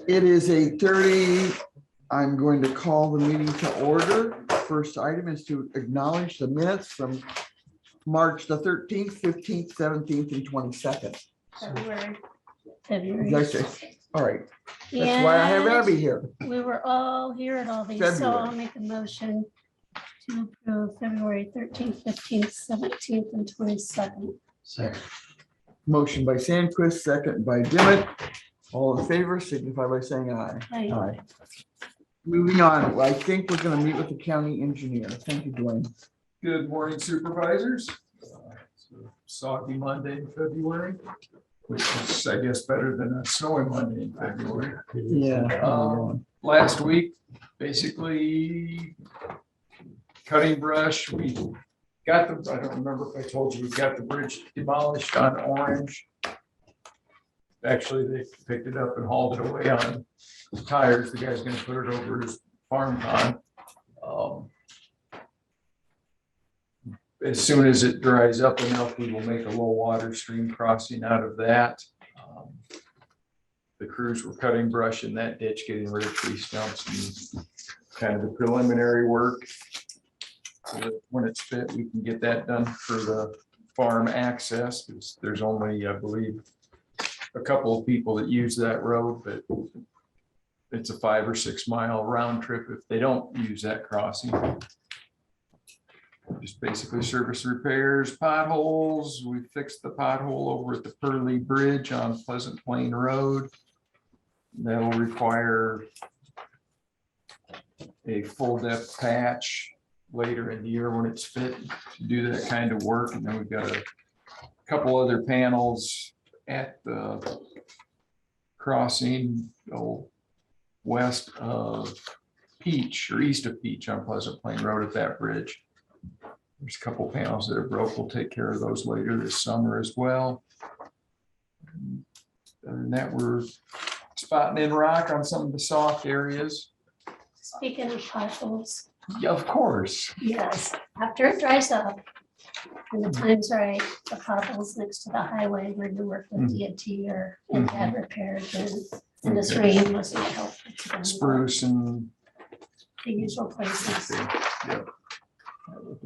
It is 8:30. I'm going to call the meeting to order. First item is to acknowledge the minutes from March the 13th, 15th, 17th, and 22nd. February. Did I say? All right. That's why I have Abby here. We were all here at all these, so I'll make a motion to approve February 13th, 15th, 17th, and 22nd. Second. Motion by Sandquist, second by Dimmitt. All in favor, signify by saying aye. Aye. Moving on, I think we're going to meet with the county engineer. Thank you, Dwayne. Good morning, supervisors. Soggy Monday in February, which is, I guess, better than a snowy Monday in February. Yeah. Last week, basically cutting brush. We got the, I don't remember if I told you, we got the bridge demolished on Orange. Actually, they picked it up and hauled it away on tires. The guy's gonna put it over his farm pond. As soon as it dries up enough, we will make a low water stream crossing out of that. The crews were cutting brush in that ditch, getting rid of tree stumps and kind of the preliminary work. So that when it's fit, we can get that done for the farm access, because there's only, I believe, a couple of people that use that road, but it's a 5 or 6 mile round trip if they don't use that crossing. Just basically service repairs, potholes. We fixed the pothole over at the Pearly Bridge on Pleasant Plain Road. That'll require a full depth patch later in the year when it's fit to do that kind of work. And then we've got a couple other panels at the crossing west of Peach or east of Peach on Pleasant Plain Road at that bridge. There's a couple panels that are broke. We'll take care of those later this summer as well. Other than that, we're spotting in rock on some of the soft areas. Speaking of potholes, Yeah, of course. yes, after it dries up and the time's right, the potholes next to the highway where you work with DOT or and had repaired, and this rain wasn't helpful to them. Spruce and The usual places. yep.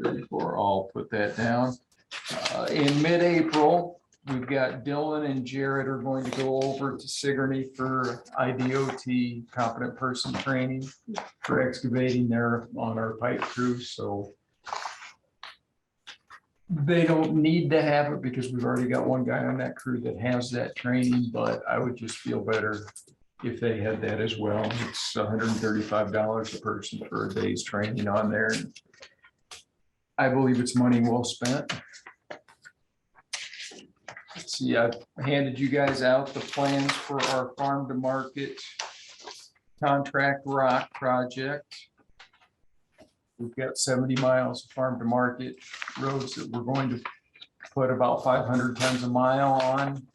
34, I'll put that down. In mid-April, we've got Dylan and Jared are going to go over to Sigourney for IDOT competent person training for excavating there on our pipe crew. So they don't need to have it because we've already got one guy on that crew that has that training, but I would just feel better if they had that as well. It's $135 a person for a day's training on there. I believe it's money well spent. Let's see, I've handed you guys out the plans for our farm to market contract rock project. We've got 70 miles of farm to market roads that we're going to put about 500 tons a mile on.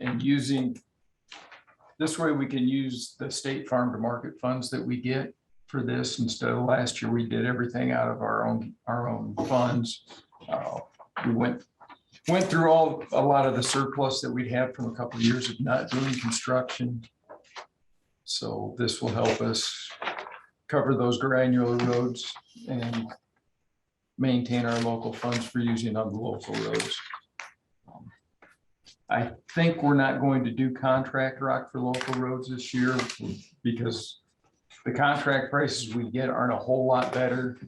And using this way, we can use the state farm to market funds that we get for this instead of last year. We did everything out of our own funds. We went through a lot of the surplus that we'd had from a couple of years of not doing construction. So this will help us cover those granular roads and maintain our local funds for using on the local roads. I think we're not going to do contract rock for local roads this year because the contract prices we get aren't a whole lot better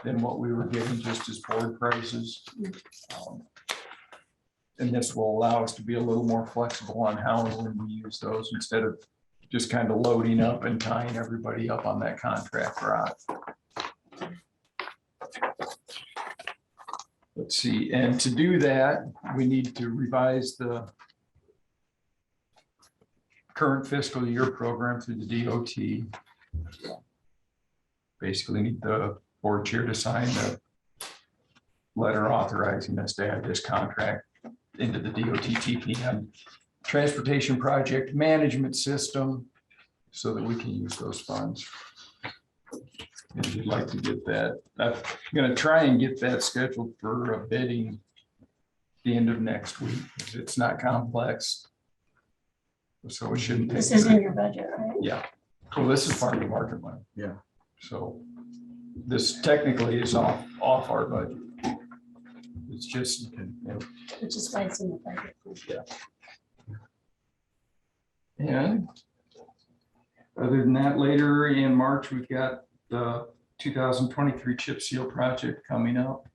than what we were getting just as board prices. And this will allow us to be a little more flexible on how and when we use those instead of just kind of loading up and tying everybody up on that contract rock. Let's see, and to do that, we need to revise the current fiscal year program through the DOT. Basically need the board chair to sign the letter authorizing us to add this contract into the DOT TPM transportation project management system so that we can use those funds. And we'd like to get that. I'm going to try and get that scheduled for a bidding the end of next week. It's not complex. So it shouldn't take. This is in your budget, right? Yeah, well, this is farm to market money. Yeah. So this technically is off our budget. It's just, you know, Which is why it's in the budget. and other than that, later in March, we've got the 2023 chip seal project coming up.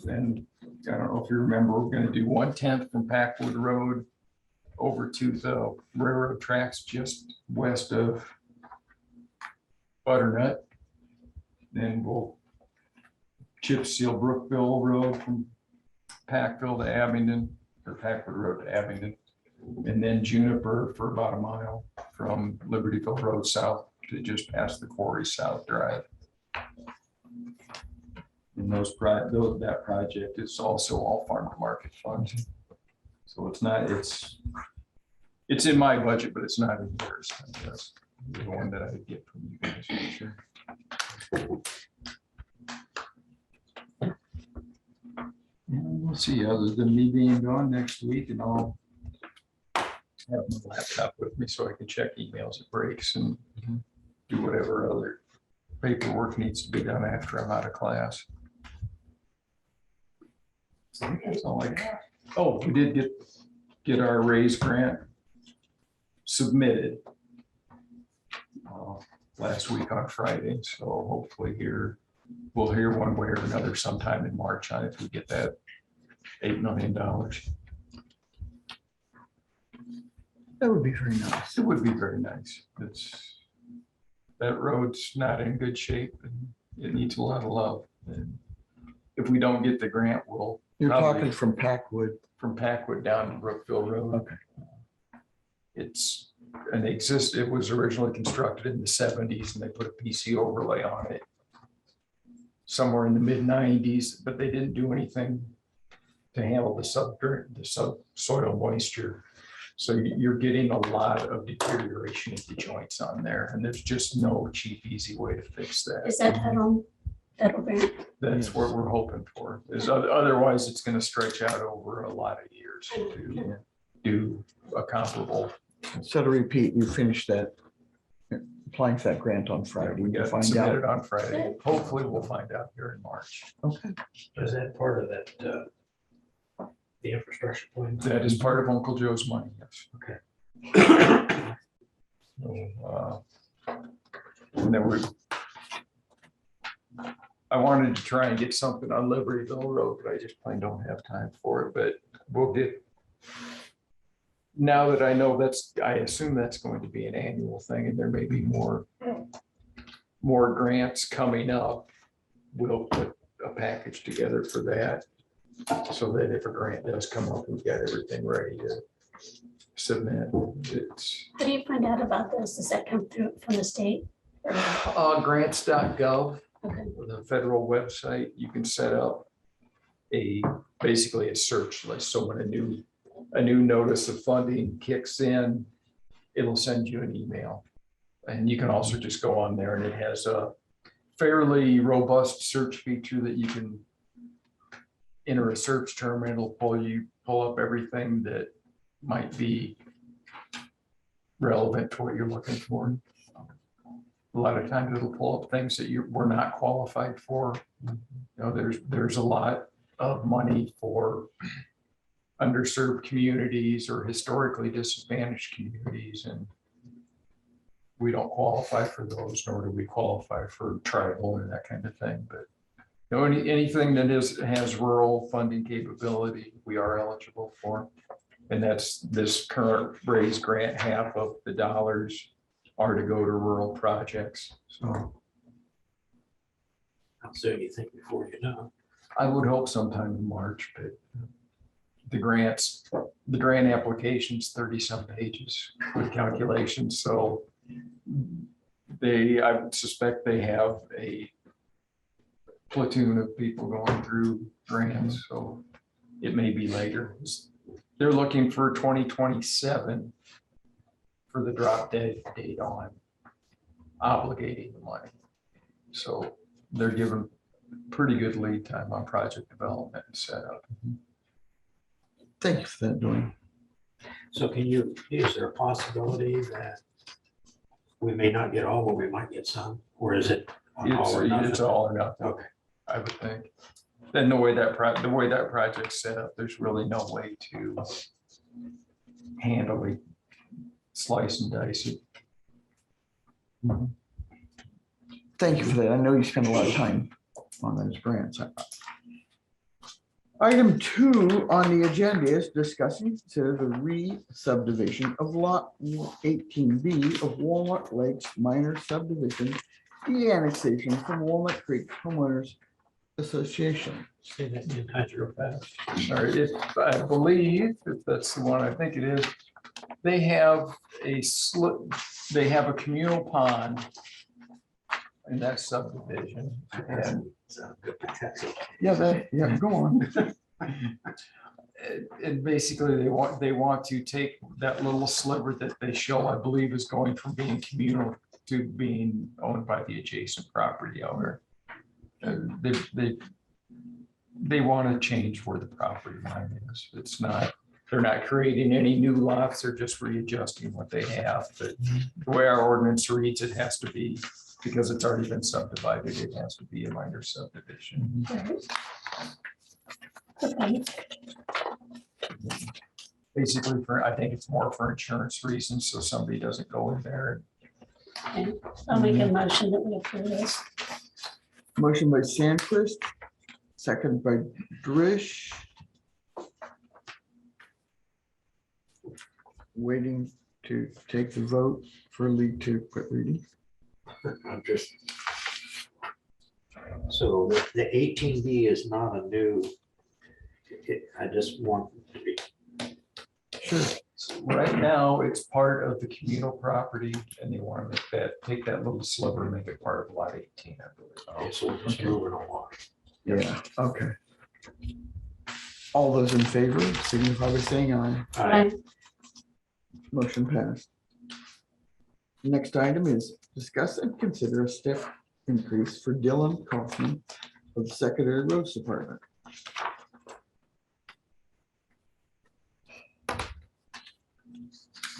And I don't know if you remember, we're going to do 1/10 from Packwood Road over to the railroad tracks just west of Butternut. Then we'll chip seal Brookville Road from Packville to Abingdon, or Packwood Road to Abingdon. And then Juniper for about a mile from Libertyville Road south to just past the Quarry South Drive. And that project is also all farm to market funds. So it's not, it's in my budget, but it's not in yours. That's the one that I would get from you guys for sure. And we'll see, other than me being gone next week, and I'll have my laptop with me so I can check emails at breaks and do whatever other paperwork needs to be done after I'm out of class. So that's all I got. Oh, we did get our raise grant submitted last week on Friday. So hopefully we'll hear one way or another sometime in March on if we get that $8 million. That would be very nice. It would be very nice. That road's not in good shape and it needs a lot of love. And if we don't get the grant, we'll You're probably talking from Packwood. from Packwood down to Brookville Road. Okay. It was originally constructed in the 70s and they put a PC overlay on it somewhere in the mid-90s, but they didn't do anything to handle the subsoil moisture. So you're getting a lot of deterioration of the joints on there, and there's just no cheap, easy way to fix that. Is that federal grant? That's what we're hoping for. Otherwise, it's going to stretch out over a lot of years to do a comparable. So to repeat, you finished that, applying for that grant on Friday. We to got find submitted out. on Friday. Hopefully, we'll find out here in March. Okay. Is that part of that, the infrastructure plan? That is part of Uncle Joe's money, yes. Okay. So, and then I wanted to try and get something on Libertyville Road, but I just plain don't have time for it, but we'll get. Now that I know I assume that's going to be an annual thing and there may be more grants coming up. We'll put a package together for that. So that if a grant does come up, we've got everything ready to submit. How do you find out about this? Does that come through from the state? Grants.gov, Okay. the federal website, you can set up basically a search list. So when a new notice of funding kicks in, it'll send you an email. And you can also just go on there and it has a fairly robust search feature that you can enter a search term and it'll pull up everything that might be relevant to what you're looking for. A lot of times it'll pull up things that we're not qualified for. You know, there's a lot of money for underserved communities or historically disadvantaged communities, and we don't qualify for those, nor do we qualify for tribal and that kind of thing. But you know, anything that has rural funding capability, we are eligible for. And that's this current raise grant, half of the dollars are to go to rural projects. So How soon do you think before you know? I would hope sometime in March, but the grant application's 30-some pages with calculations. So I would suspect they have a platoon of people going through grants. So it may be later. They're looking for 2027 for the drop dead date on obligating the money. So they're giving pretty good lead time on project development and setup. Thank you for that, Dwayne. So is there a possibility that we may not get all, but we might get some, or is it all or nothing? It's all or nothing, Okay, I would think. Then the way that project's set up, there's really no way to handily slice and dice it. Thank you for that. I know you spend a lot of time on those grants. Item 2 on the agenda is discuss and consider the re-subdivision of lot 18B of Walnut Lakes minor subdivision, the annexation from Walnut Creek Homeowners Association. say that 10 times real fast. Sorry, if I believe, if that's the one I think it is, they have they have a communal pond in that subdivision. And Sounds good. Yeah, go on. and basically they want to take that little sliver that they show, I believe, is going from being communal to being owned by the adjacent property owner. And they want to change where the property line is. It's not, they're not creating any new lots, they're just readjusting what they have. But the way our ordinance reads, it has to be, because it's already been subdivided, it has to be a minor subdivision. Okay, Basically I think it's more for insurance reasons, so somebody doesn't go in there. okay. I'll make a motion that we approve this. Motion by Sandquist, second by Drish. Waiting to take the vote for Lee to quit reading. I'm just. So the 18B is not a new, I just want to be. Sure. So right now, it's part of the communal property, and they want to make that, take that little sliver and make it part of lot 18, I believe. Okay, so we're just moving along. Yeah, okay. All those in favor, signify by saying aye. Aye. Motion passed. Next item is discuss and consider a step increase for Dylan Kaufman of the Secondary Roads Department.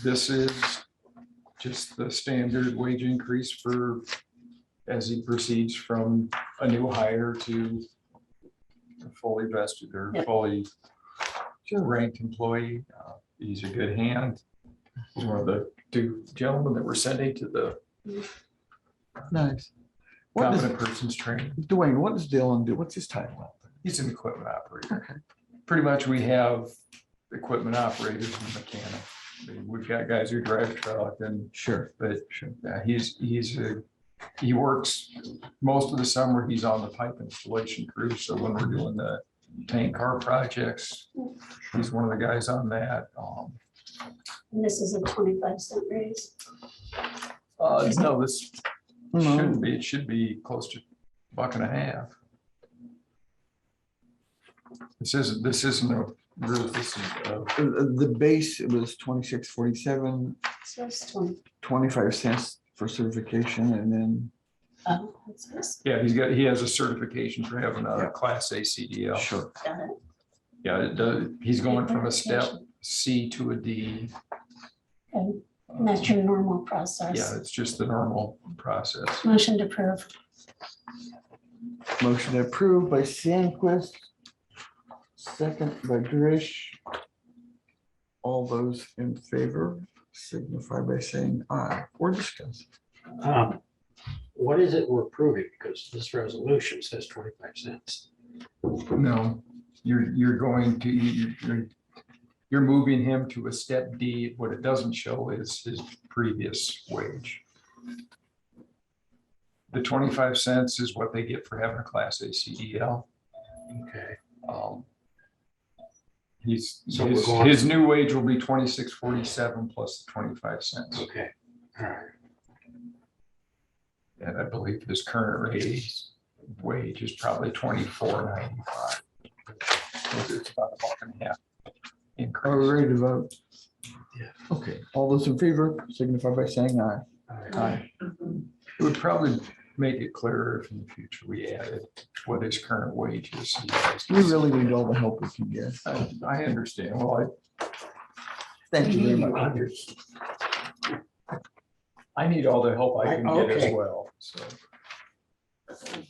This is just the standard wage increase for, as he proceeds from a new hire to a fully vested or Yep. fully ranked employee. He's a good hand. He's one of the two gentlemen that we're sending to the Nice. What does, competent persons training. Dwayne, what does Dylan do? What's his title? He's an equipment operator. Okay. Pretty much we have equipment operators and mechanics. We've got guys who drive truck and, Sure. but he works most of the summer. He's on the pipe installation crew. So when we're doing the tank car projects, he's one of the guys on that. And this is a 25-cent raise. No, this No. shouldn't be. It should be close to $1.50. This isn't a roof. This is The base, it was 26.47, So it's 20. 25 cents for certification, and then Oh, what's this? yeah. He has a certification for having a Yeah. Class A CDL. sure. Got it. Yeah, it does. He's going from a step C to a D. Okay. And that's your normal process. Yeah, it's just the normal process. Motion to approve. Motion approved by Sandquist, second by Drish. All those in favor signify by saying aye or discuss. What is it we're approving? Because this resolution says 25 cents. No, you're going to, you're moving him to a step D. What it doesn't show is his previous wage. The 25 cents is what they get for having a Class A CDL. Okay. So we're going- his new wage will be 26.47 plus the 25 cents. Okay. All right. And I believe his current wage is probably 24.95. It's about $1.50 Are we increase. ready to vote? Yeah. Okay, all those in favor signify by saying aye. All right. Aye. It would probably make it clearer if in the future we added what his current wage is. so you guys can We see. really need all the help we can get. I understand. Well, Thank you very much. I need all the help I can get as Okay. well, so.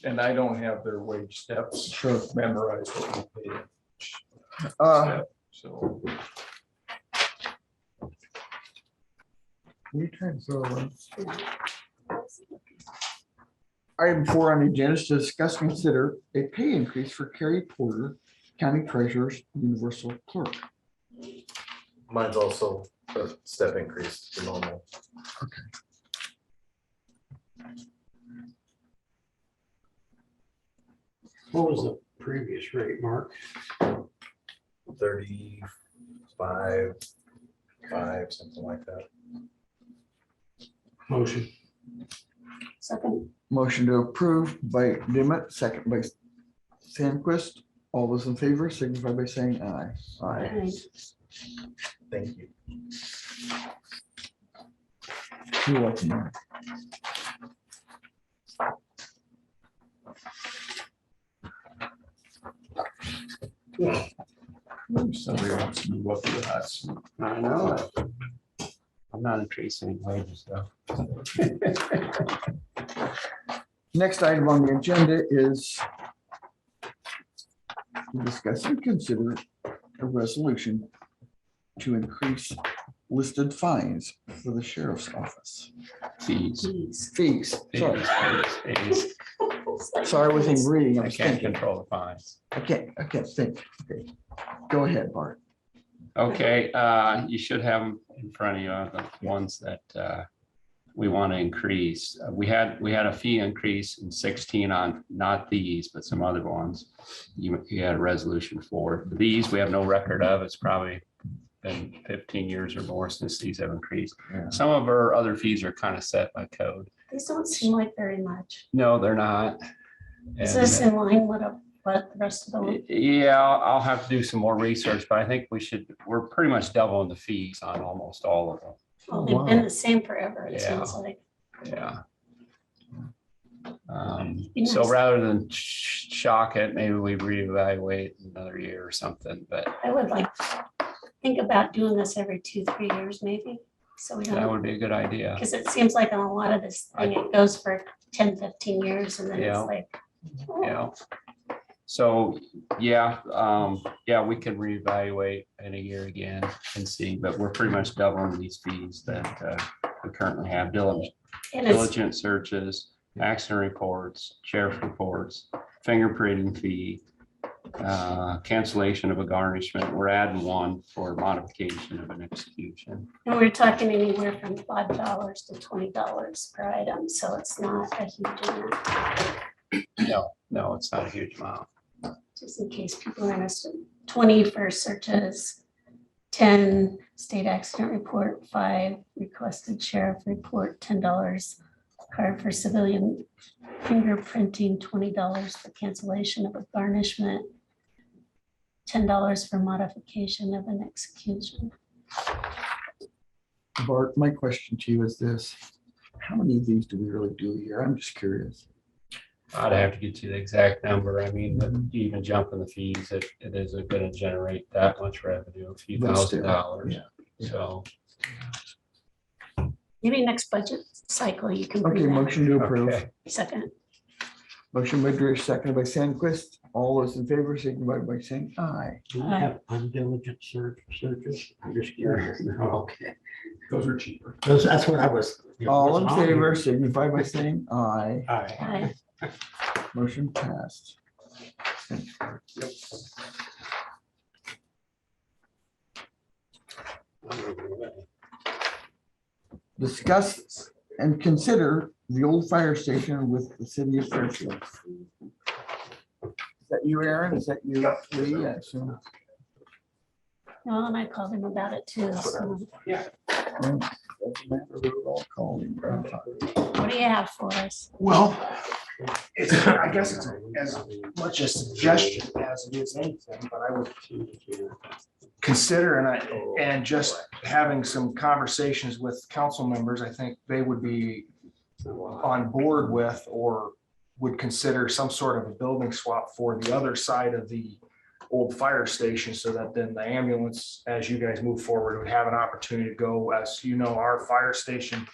And I don't have their wage steps Sure. memorized. What we pay each step, So. We try to throw one. Item 4 on the agenda is to discuss, consider a pay increase for Carrie Porter, County Treasurer's Universal Clerk. Mine's also a step increase to normal. What was the previous rate, Mark? 35, 5, something like that. Motion. Second, Motion to approve by Dimmitt, second by Sandquist. All those in favor signify by saying aye. aye. Thank you. You're welcome, Mark. Somebody wants to move up to the hot seat. I know. I'm not increasing wages though. Next item on the agenda is to discuss and consider a resolution to increase listed fines for the sheriff's office. Fees. Jeez. Fees, sorry, Fees. sorry, I wasn't even reading, I I was can't thinking. control the fines. I can't think. Okay, go ahead, Bart. Okay, you should have them in front of you, the ones that we want to increase. We had a fee increase in 16 on not these, but some other ones. You had a resolution for these. We have no record of. It's probably been 15 years or more since these have increased. Yeah. Some of our other fees are kind of set by code. These don't seem like very much. No, they're not. Is And- this in line with what the rest of them? Yeah, I'll have to do some more research, but I think we're pretty much doubling the fees on almost all of them. Well, they've been the same forever, it Yeah. seems like. Yeah. Be So nice. rather than shock it, maybe we reevaluate in another year or something, but I would like, think about doing this every 2-3 years, maybe. So we that don't, would be a good idea. because it seems like on a lot of this thing, it goes for 10-15 years and then Yeah. it's like. oh, Yeah. So, yeah, we can reevaluate in a year again and see, but we're pretty much doubling these fees that we currently have. And it's, Diligent searches, accident reports, sheriff reports, fingerprinting fee, cancellation of a garnishment. We're adding one for modification of an execution. and we're talking anywhere from $5 to $20 per item, so it's not a huge amount, No, it's not a huge amount. just in case people are interested. 20 for searches, 10 state accident report, 5 requested sheriff report, $10 card for civilian fingerprinting, $20 for cancellation of a garnishment, $10 for modification of an execution. Bart, my question to you is this: how many of these do we really do a year? I'm just curious. I'd have to get you the exact number. I mean, but even jumping the fees, it isn't gonna generate that much revenue, a few But still, $1,000s. yeah. So, Maybe next budget cycle you can bring Okay, that. motion to approve. okay. Second, Motion by Drew, seconded by Sandquist. All those in favor signify by saying aye. Do we have undiligent searches? I'm just curious. Okay. Those are cheaper. That's what I was. All in favor signify by saying aye. Aye. aye. Motion passed. Discuss and consider the old fire station with the city of Fairfield. Is that you, Aaron? Is that you, Lee? I assume. No, and I called him about it too. So Doesn't matter, we were all calling. what do you have for us? Well, it's, I guess it's as much a suggestion as it is anything, but I would consider and just having some conversations with council members, I think they would be on board with or would consider some sort of a building swap for the other side of the old fire station, so that then the ambulance, as you guys move forward, would have an opportunity to go. As you know, our fire station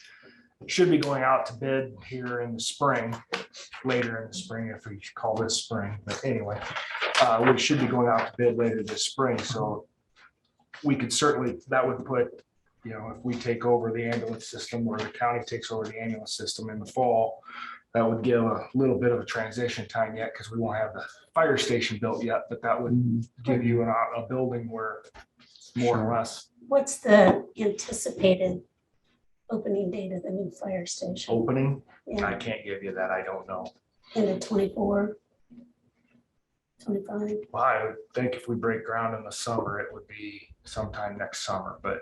should be going out to bid here in the spring, later in the spring, if we call this spring, but anyway, we should be going out to bid later this spring, so we could certainly, that would put, you know, if we take over the ambulance system, or the county takes over the ambulance system in the fall, that would give a little bit of a transition time yet, because we won't have the fire station built yet, but that would give you a building where more or less What's the anticipated opening date of the new fire station? opening. I Yeah, can't give you that. I don't know. end of 24, 25. Well, I would think if we break ground in the summer, it would be sometime next summer, but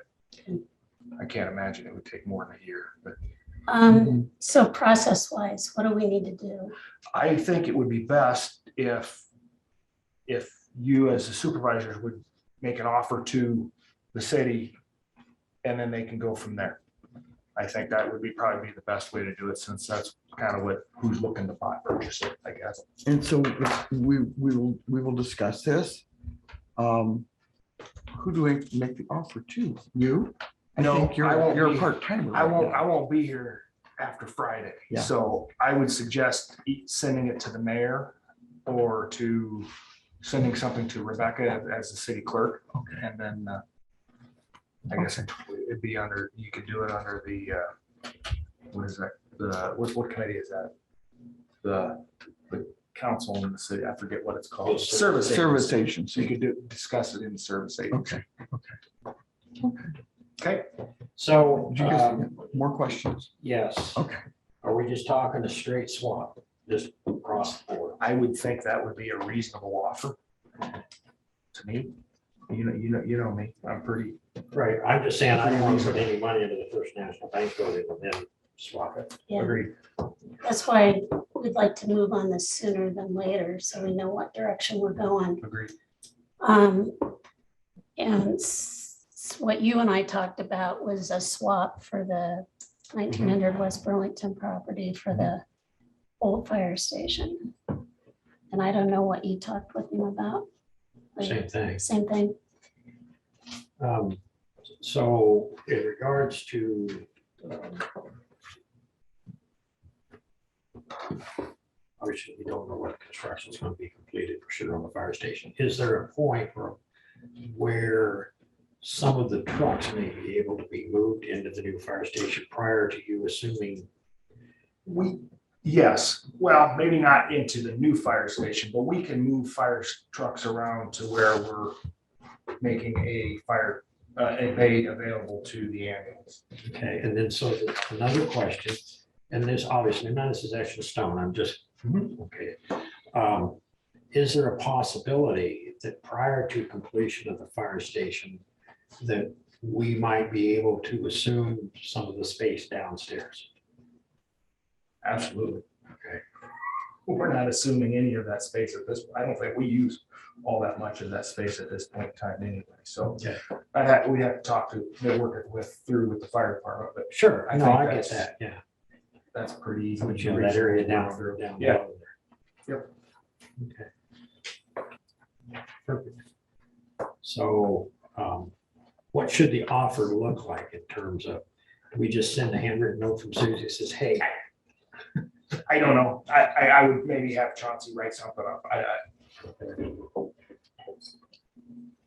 I can't imagine it would take more than a year. But So process wise, what do we need to do? I think it would be best if you as the supervisors would make an offer to the city, and then they can go from there. I think that would probably be the best way to do it, since that's kind of who's looking to purchase it, I guess. And so we will discuss this. Who do we make the offer to? You? I No, think I won't you're a be- part timer. I won't be here after Friday. Yeah. So I would suggest sending it to the mayor, or to sending something to Rebecca as the city clerk. Okay. And then I guess it'd be under, you could do it under the, what is that? What committee is that? The council in the city, I forget what it's called. Service. Service agency. agency. So you could discuss it in the service agency. Okay. Okay. So, Did you guys more questions? yes. Okay. Are we just talking a straight swap, just across the board? I would think that would be a reasonable offer to me. You know me, I'm pretty, Right, I'm just saying, I don't want to put any money into the First National Bank building and then swap it. Yeah, agreed. that's why we'd like to move on this sooner than later, so we know what direction we're going. Agreed. And what you and I talked about was a swap for the 1900 West Burlington property for the old fire station. And I don't know what you talked with him about. Same thing. Same thing. So in regards to obviously, we don't know what construction is going to be completed for sure on the fire station. Is there a point where some of the trucks may be able to be moved into the new fire station prior to you assuming? Yes, well, maybe not into the new fire station, but we can move fire trucks around to where we're making a bay available to the ambulance. Okay, and then so another question, and this obviously none of this is actually stone, I'm just, okay. Is there a possibility that prior to completion of the fire station, that we might be able to assume some of the space downstairs? Absolutely. Okay. We're not assuming any of that space at this, I don't think we use all that much of that space at this point in time anyway, so. Okay. We'd have to talk to, they're working through with the fire department, but Sure, I no, think I get that's- that, yeah. that's pretty easy. But you know, that area down there. Yeah. below there. Yep. Okay. Perfect. So, what should the offer look like in terms of, do we just send a handwritten note from Susie that says, hey? I don't know. I would maybe have Chauncey write something up.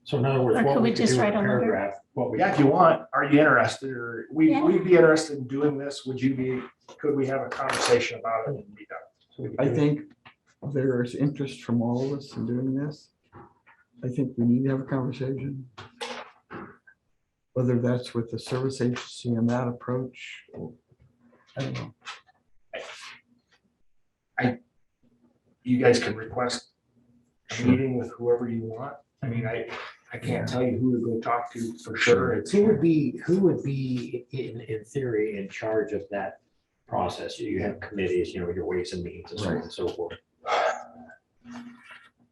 So in other words, Or what could we we could just do in a write a letter? paragraph, what we. Yeah, if you want, are you interested, or Yeah. we'd be interested in doing this? Could we have a conversation about it and be done? so we could I do- think there's interest from all of us in doing this. I think we need to have a conversation. Whether that's with the service agency and that approach. I don't know. You guys can request a meeting with whoever you want. I mean, I can't tell you who to go talk to for sure. It's, Who would be in theory in charge of that process? You have committees, you know, your ways and means and so on and so forth.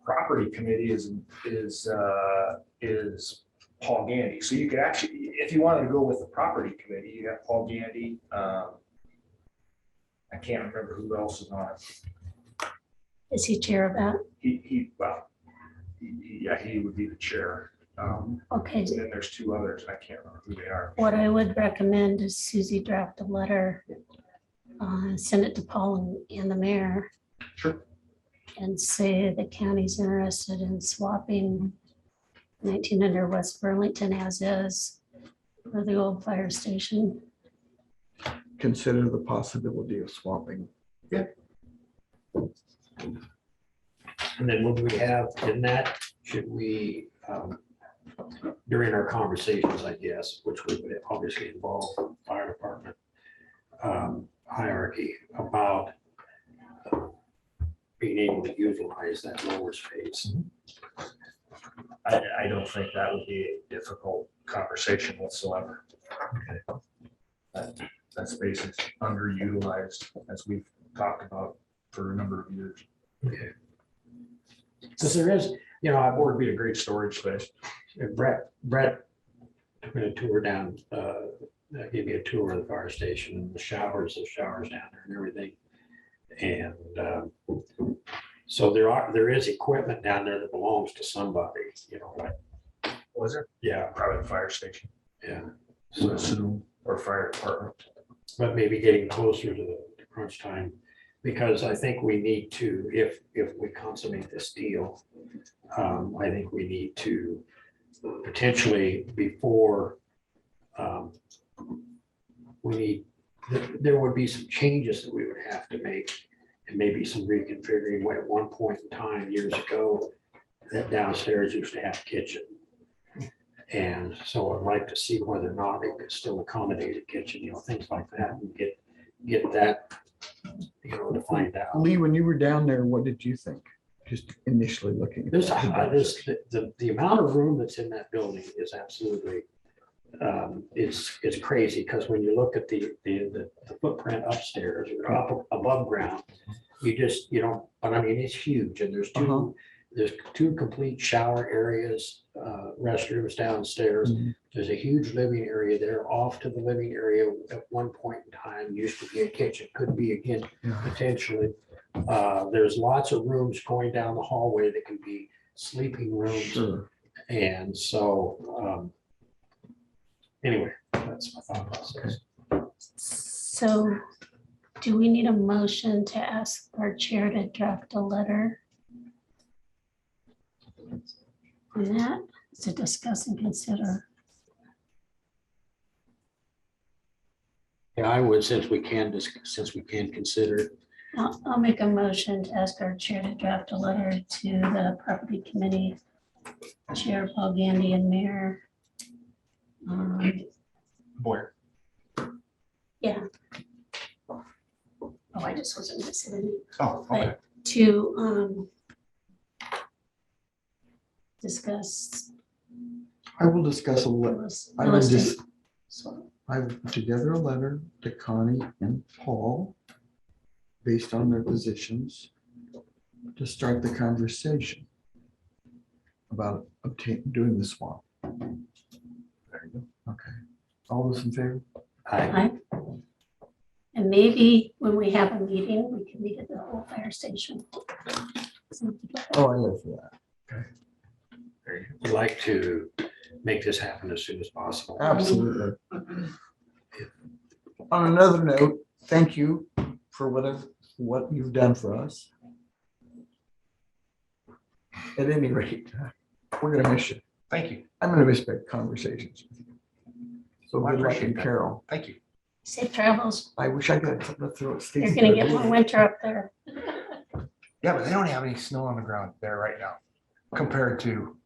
property committee is Paul Gandy. So you could actually, if you wanted to go with the property committee, you have Paul Gandy. I can't remember who else is on it. Is he chair of that? Yeah, he would be the chair. Okay, And then there's two others, I can't remember who they are. what I would recommend is Susie draft a letter, send it to Paul and the mayor. Sure. And say the county's interested in swapping 1900 West Burlington as is for the old fire station. Consider the possibility of swapping. And then what do we have in that? Should we, during our conversations, I guess, which would obviously involve fire department hierarchy about being able to utilize that lower space? I don't think that would be a difficult conversation whatsoever. That space is underutilized, as we've talked about for a number of years. Okay. Because there is, you know, Or it'd be a great storage space. Brett took me a tour down, gave me a tour of the fire station and the showers down there and everything. And so there is equipment down there that belongs to somebody, you know, like, Was it? yeah, Probably the fire station, yeah. so assume, or fire department. But maybe getting closer to the crunch time, because I think we need to, if we consummate this deal, I think we need to potentially before there would be some changes that we would have to make, and maybe some reconfiguring. At one point in time years ago, that downstairs used to have a kitchen. And so I'd like to see whether or not it could still accommodate a kitchen, you know, things like that, and get that, you know, to find out. Lee, when you were down there, what did you think? Just initially looking. at The amount of room that's in that building is absolutely, it's crazy, because when you look at the footprint upstairs or up above ground, you don't, but I mean, it's huge, and there's two complete shower areas, restrooms downstairs. Mhm. There's a huge living area there. Off to the living area at one point in time used to be a kitchen, could be again, Yeah. potentially. There's lots of rooms going down the hallway that can be sleeping rooms. Sure. And so, anyway, that's my thought process. So do we need a motion to ask our chair to draft a letter on that, to discuss and consider? Yeah, I would, since we can consider. I'll make a motion to ask our chair to draft a letter to the property committee, Chair Paul Gandy and Mayor. Boyer. Yeah. Oh, I just wasn't gonna say the name. Oh, okay. To discuss. I will discuss I will just, So, I will put together a letter to Connie and Paul based on their positions to start the conversation about doing the swap. There you go. Okay. All those in favor? and maybe when we have a meeting, we can meet at the old fire station. Oh, I live for that. We'd like to make this happen as soon as possible. Absolutely. On another note, thank you for what you've done for us. At any rate, we're gonna miss you. Thank you. I'm gonna miss big conversations with you. So I good luck, appreciate and that. Carol. Thank you. Safe travels. I wish I got something to throw at Stacy. You're gonna get more winter up there. Yeah, but they don't have any snow on the ground there right now compared to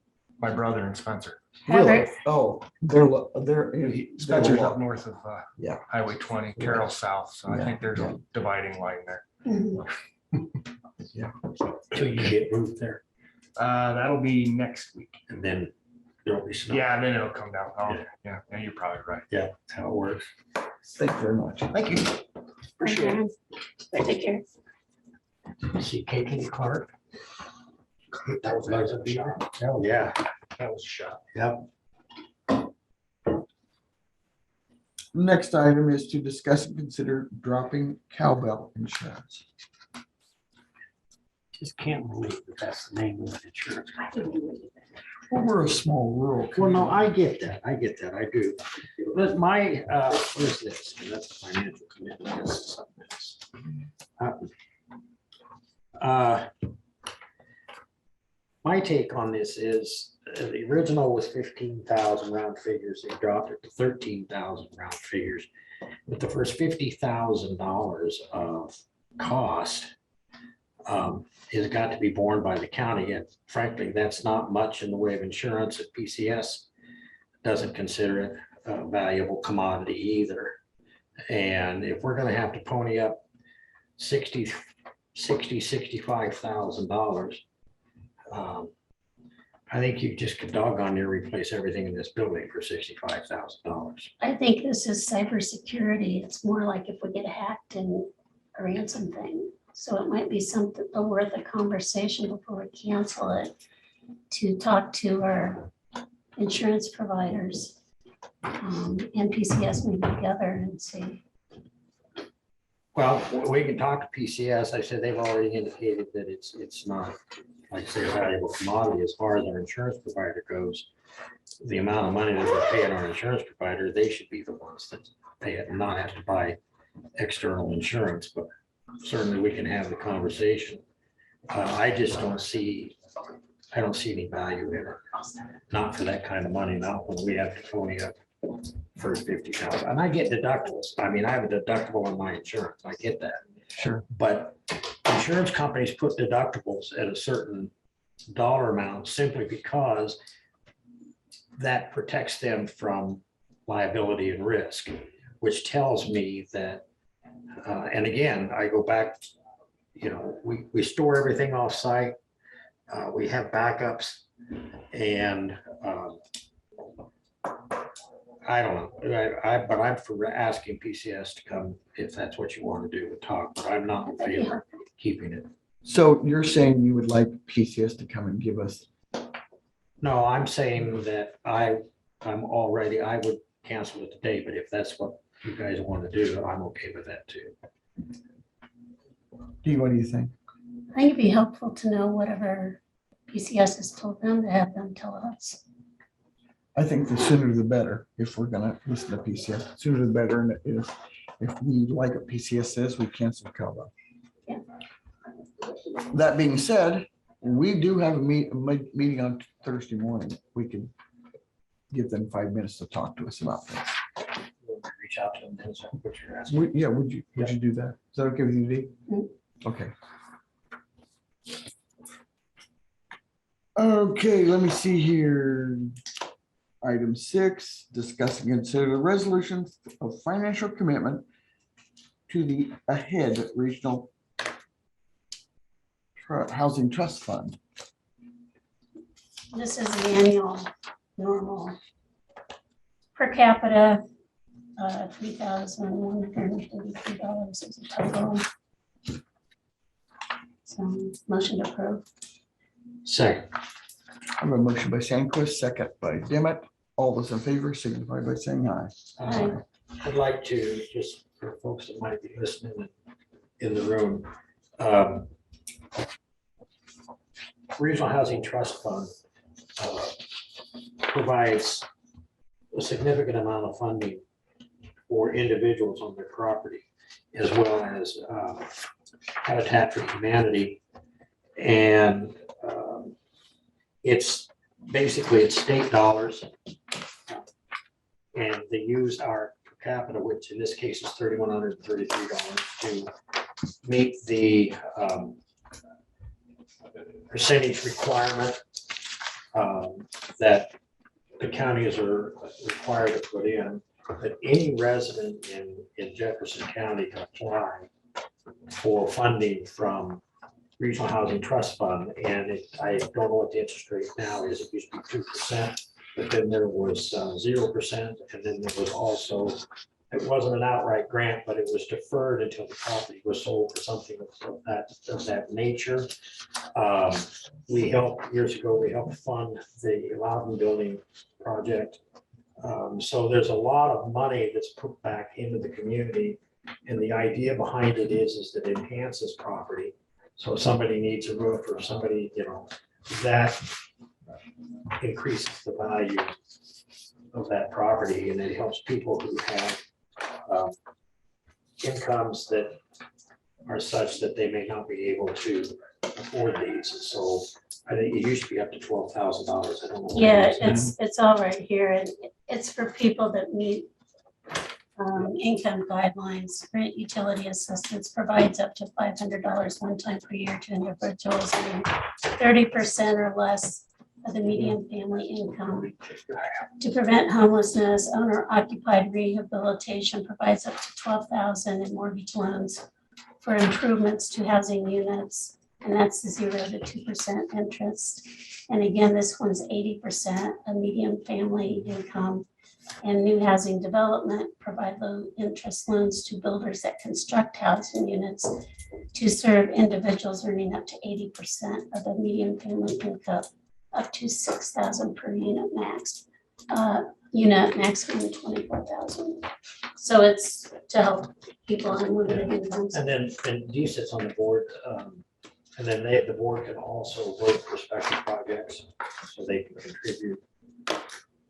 my brother and Spencer. Really? Oh, they're. Spencer's up north of Yeah. Highway 20, Carroll's south, so I Yeah, think there's yeah. a dividing line there. Till you get moved there, That'll be next week. and then there'll be snow. Yeah, then it'll come down. Oh, Yeah. yeah, you're probably right. Yeah, that's how it works. Thank you very much. Thank you. Appreciate it. Take care. See Kate and Clark? That was nice of the shop. Oh, yeah. That was a shot. Yep. Next item is to discuss and consider dropping cowbell insurance. Just can't believe that that's the name of the insurance. Well, we're a small rural. Well, no, community. I get that, I do. But my, what is this? That's a financial commitment. This is something else. My take on this is, the original was 15,000 round figures, they dropped it to 13,000 round figures. With the first $50,000 of cost has got to be borne by the county, and frankly, that's not much in the way of insurance. At PCS doesn't consider it a valuable commodity either. And if we're gonna have to pony up $65,000, I think you just could doggone near replace everything in this building for $65,000. I think this is cybersecurity. It's more like if we get hacked and a ransom thing. So it might be something worth a conversation before we cancel it, to talk to our insurance providers, and PCS maybe together and see. Well, we can talk to PCS. I said they've already indicated that it's not, like I say, a valuable commodity. As far as our insurance provider goes, the amount of money that we're paying our insurance provider, they should be the ones that pay it and not have to buy external insurance, but certainly we can have the conversation. I just don't see any value in it, not for that kind of money, not when we have to pony up first 50,000. And I get deductibles. I mean, I have a deductible on my insurance. I get that. Sure. But insurance companies put deductibles at a certain dollar amount simply because that protects them from liability and risk, which tells me that, and again, I go back, you know, we store everything off site. We have backups, and I don't know, but I'm for asking PCS to come if that's what you want to do, to talk, but I'm not in favor of keeping it. So you're saying you would like PCS to come and give us, No, I'm saying that I would cancel it today, but if that's what you guys want to do, I'm okay with that too. Dee, what do you think? I think it'd be helpful to know whatever PCS has told them, to have them tell us. I think the sooner the better, if we're gonna listen to PCS, the sooner the better, and if we like what PCS says, we cancel cowbell. Yeah. That being said, we do have a meeting on Thursday morning. We could give them 5 minutes to talk to us about this. Reach out to them, and so what you're asking. Yeah, would you do that? Is that okay with you, Dee? Mm. Okay. Okay, let me see here. Item 6, discuss and consider the resolution of financial commitment to the AHEAD Regional Housing Trust Fund. This is the annual normal per capita, $3,133 is the total. So motion to approve. Second. I have a motion by Sandquist, second by Dimmitt. All those in favor signify by saying aye. Aye. I'd like to, just for folks that might be listening in the room, Regional Housing Trust Fund provides a significant amount of funding for individuals on their property, as well as Habitat for Humanity. And it's basically state dollars, and they use our per capita, which in this case is $3,133, to meet the percentage requirement that the counties are required to put in. But any resident in Jefferson County can apply for funding from Regional Housing Trust Fund, and I don't know what the interest rate now is. It used to be 2%, but then there was 0%, and then there was also, it wasn't an outright grant, but it was deferred until the property was sold or something of that nature. Years ago, we helped fund the Loudon Building project So there's a lot of money that's put back into the community. And the idea behind it is that it enhances property. So if somebody needs a roof or somebody, that increases the value of that property, and it helps people who have incomes that are such that they may not be able to afford these. And so I think it used to be up to $12,000. I don't know. what it Yeah, is now. it's all right here, and it's for people that meet income guidelines. Rent utility assistance provides up to $500 one time per year to individuals earning 30% or less of the median family income. To prevent homelessness, owner occupied rehabilitation provides up to $12,000 in mortgage loans for improvements to housing units, and that's 0 to 2% interest. And again, this one's 80% of median family income. And new housing development provide low interest loans to builders that construct housing units to serve individuals earning up to 80% of the median family income, up to $6,000 per unit max. Unit maximum 24,000. So it's to help people on limited incomes. And then, and D sits on the board, and then the board can also vote prospective projects, so they can contribute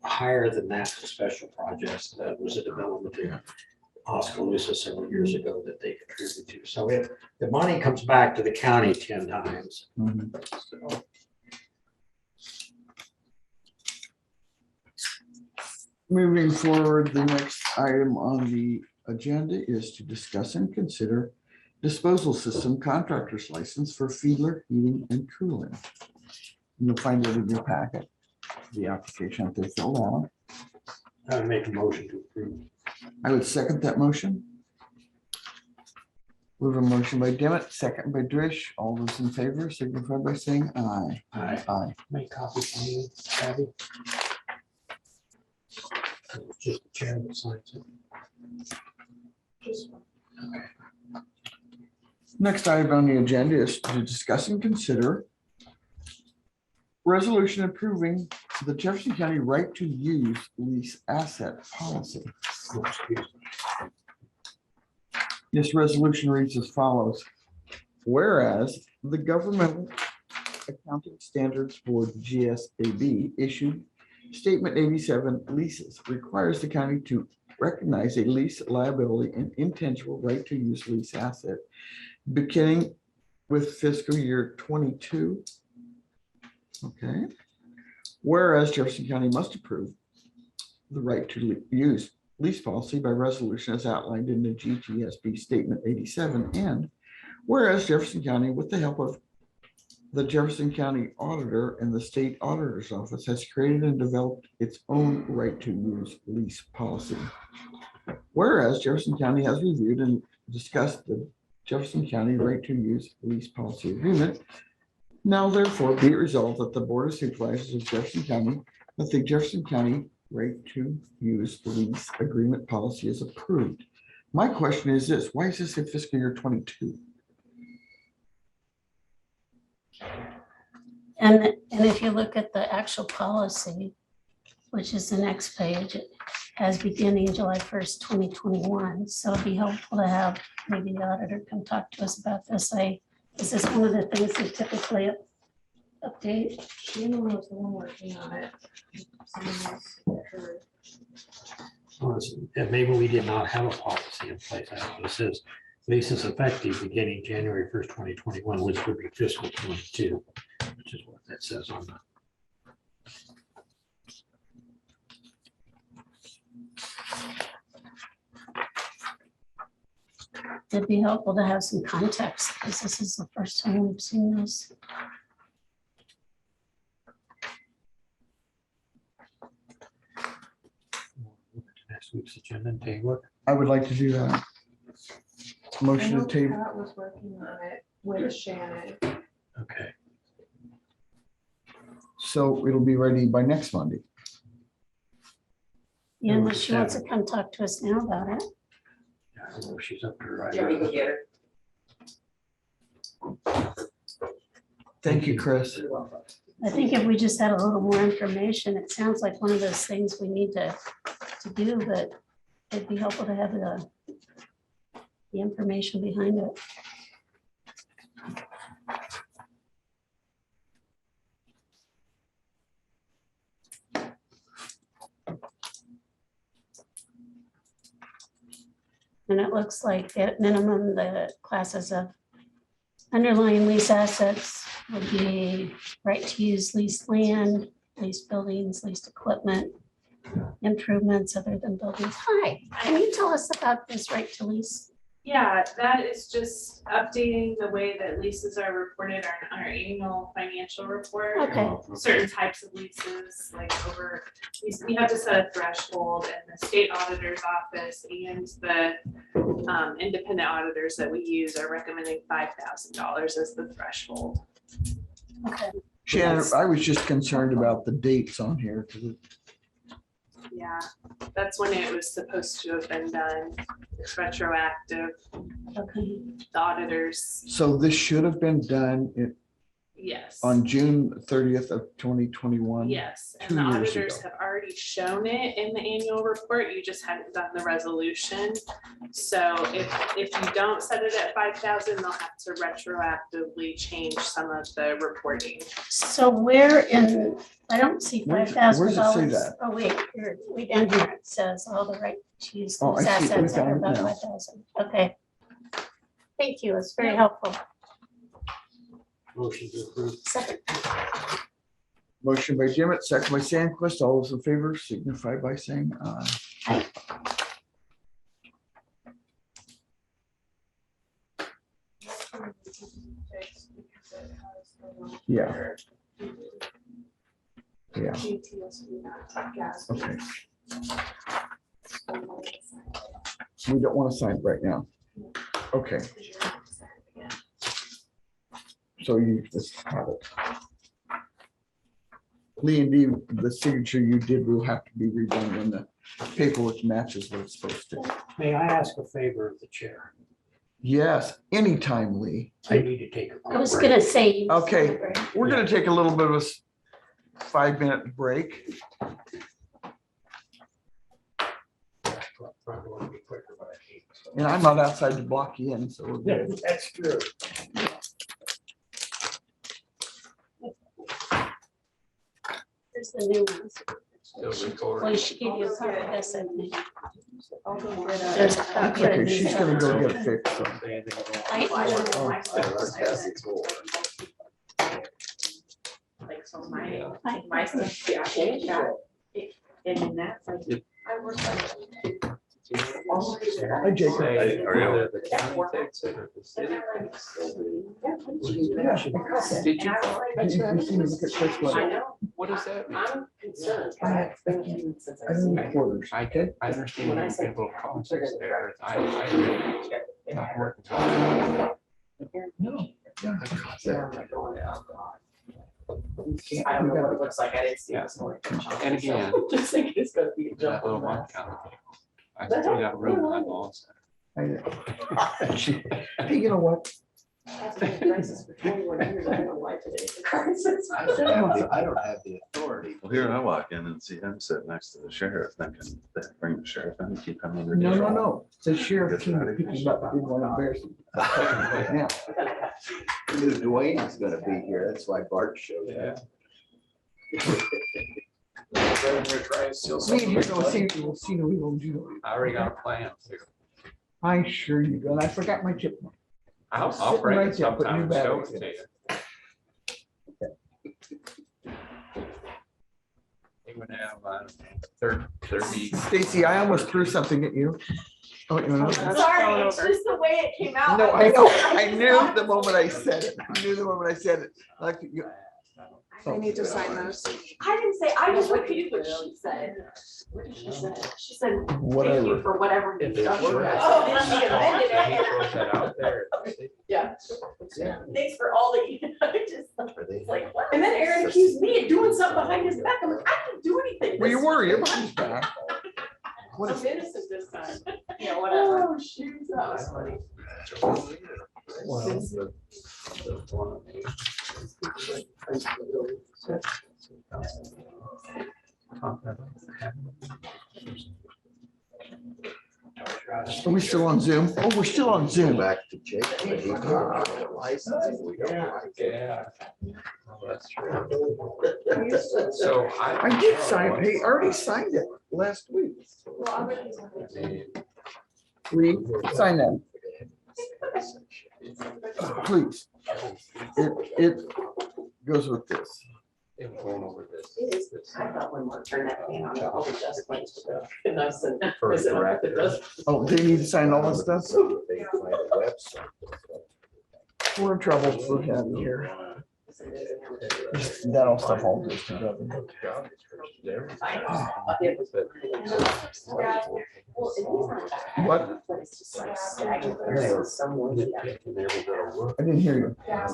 higher than that to special projects. That was a development in Oskaloosa several years ago that they contribute to. So if the money comes back to the county 10 times. So, Moving forward, the next item on the agenda is to discuss and consider disposal system contractor's license for Fiedler Heating and Cooling. You'll find it in your packet, the application that they filled out. I would make a motion to approve. I would second that motion. We have a motion by Demet, second by Drish. All those in favor signify by saying aye. Aye. Aye. Make copies for you, Abby. Just the chair that signs it. Next item on the agenda is to discuss and consider resolution approving the Jefferson County right to use lease asset policy. This resolution reads as follows. Whereas the Governmental Accounting Standards Board, GSAB, issued Statement 87 leases requires the county to recognize a lease liability and intangible right to use lease asset beginning with fiscal year 22. Okay. Whereas Jefferson County must approve the right to use lease policy by resolution as outlined in the GTSB Statement 87, and whereas Jefferson County, with the help of the Jefferson County Auditor and the State Auditor's Office, has created and developed its own right to use lease policy. Whereas Jefferson County has reviewed and discussed the Jefferson County right to use lease policy agreement. Now therefore be it resolved that the Board of Supervisors of Jefferson County, that the Jefferson County right to use lease agreement policy is approved. My question is this, why is this in fiscal year 22? And if you look at the actual policy, which is the next page, it has beginning July 1st, 2021. So it'd be helpful to have maybe the auditor come talk to us about this. Is this one of the things they typically update? She was the one working on it. Someone else heard. And maybe we did not have a policy in place. I don't know. It says leases effective beginning January 1st, 2021, which would be fiscal 22, which is what that says on the. It'd be helpful to have some context because this is the first time we've seen this. Next week's agenda and take a look. I would like to do that. I Motion know to table. Pat was working on it with Shannon. Okay. So it'll be ready by next Monday. Yeah, unless she wants to come talk to us now about it. I don't know if she's up to her. Yeah, we can get her. Thank you, Chris. You're welcome. I think if we just had a little more information, it sounds like one of those things we need to do, but it'd be helpful to have the information behind it. And it looks like at minimum, the classes of underlying lease assets would be right to use leased land, leased buildings, leased equipment, improvements other than buildings. Hi, can you tell us about this right to lease? Yeah, that is just updating the way that leases are reported on our annual financial report. Okay, Certain types of leases, like we have to set a threshold, and the state auditor's office and the independent auditors that we use are recommending $5,000 as the threshold. okay. Shannon, I was just concerned about the dates on here, because Yeah, that's when it was supposed to have been done. It's retroactive. Okay, The auditors, so this should have been done yes. on June 30th of 2021. Yes, and 2 the years auditors ago. have already shown it in the annual report, you just hadn't done the resolution. So if you don't set it at 5,000, they'll have to retroactively change some of the reporting. so where in, I don't see Where's- $5,000. that? Oh, wait, here, way down here, it says all the right to use Oh, I lease see it. assets We that are found it about now. 5,000. Okay. Thank you, it's very helpful. Motion to approve. Second. Motion by Jim, second by Sandquist. All those in favor signify by saying aye. Yeah. Yeah, okay. We don't want to sign it right now. Okay, so you just have it. Lee and Dee, the signature you did will have to be redone when the paperwork matches what it's supposed to. May I ask a favor of the chair? Yes, anytime, Lee. I need to take a. I was gonna say. Okay. We're gonna take a little bit of a 5-minute break. Probably want to be quicker, but I can't, so. And I'm not outside to block you in, so we're good. That's true. There's the new ones. Still recording. Well, she gave you a copy of this, I think. There's a That's copy of okay, these. she's gonna go get it fixed. so. Like, so my, Hi. my stuff, yeah, changed that. And that's like, Yep. I work on it. Hi, Jacob. Either the county takes it or the city. Yeah. Did you? You see me look at this one. I know, What does that mean? I'm concerned. I don't need quarters. I understand When I you say- get little costs there. I not working. No. Yeah. I don't know what it looks like, I didn't see this morning. And again, Just thinking it's gonna be a that jump little on one that. count. I still got room in my balls. Hey, you know what? After the crisis for 21 years, I don't know why today. Crisis. I don't have the authority. Well, here I walk in and see him sitting next to the sheriff, thinking, they bring the sheriff in and keep him under. No, control. no. The sheriff came to pick him up. I didn't want to embarrass him. Right now. I knew Dwayne was gonna be here. That's why Bart showed up. Lee, you're gonna see no evil in you. I already got a plan. I sure you do. And I forgot my chipmunk. I'll Sitting bring right it there, putting sometime new and show batteries it to in you. They would have 30. Stacy, I almost threw something at you. Oh, you know. Sorry, it's just the way it came out. No, I know. I knew the moment I said it. I knew the moment I said it. Like you. I need to sign those. I didn't say, I just repeated what she said. What did she say? She said, thank you Whatever. for whatever. If you've it's done. worth it. Oh, and she amended He it. throws that out there. Yeah. Yeah. Thanks for all that you, I just, Are they- it's like, what? And then Aaron accused me of doing something behind his back. I'm like, I didn't do anything. Well, you were. Your mom's back. What I'm is innocent this time. Yeah, whatever. Oh, shoot, that was funny. Are we still on Zoom? Oh, we're still on Zoom. Back to Jake. but he got a license, we don't like it. Yeah. That's true. So I did sign, he already signed it last week. Lee, sign that. Please. It goes with this. Going over this. I thought when we turned that thing on, all the dust went to the. And I said, For is it direct- the dust? Oh, they need to sign all this stuff? They find a website. We're in trouble for having here. That all stuff all goes together. What? But it's just like stagnant. There's someone. I didn't hear you. Oh,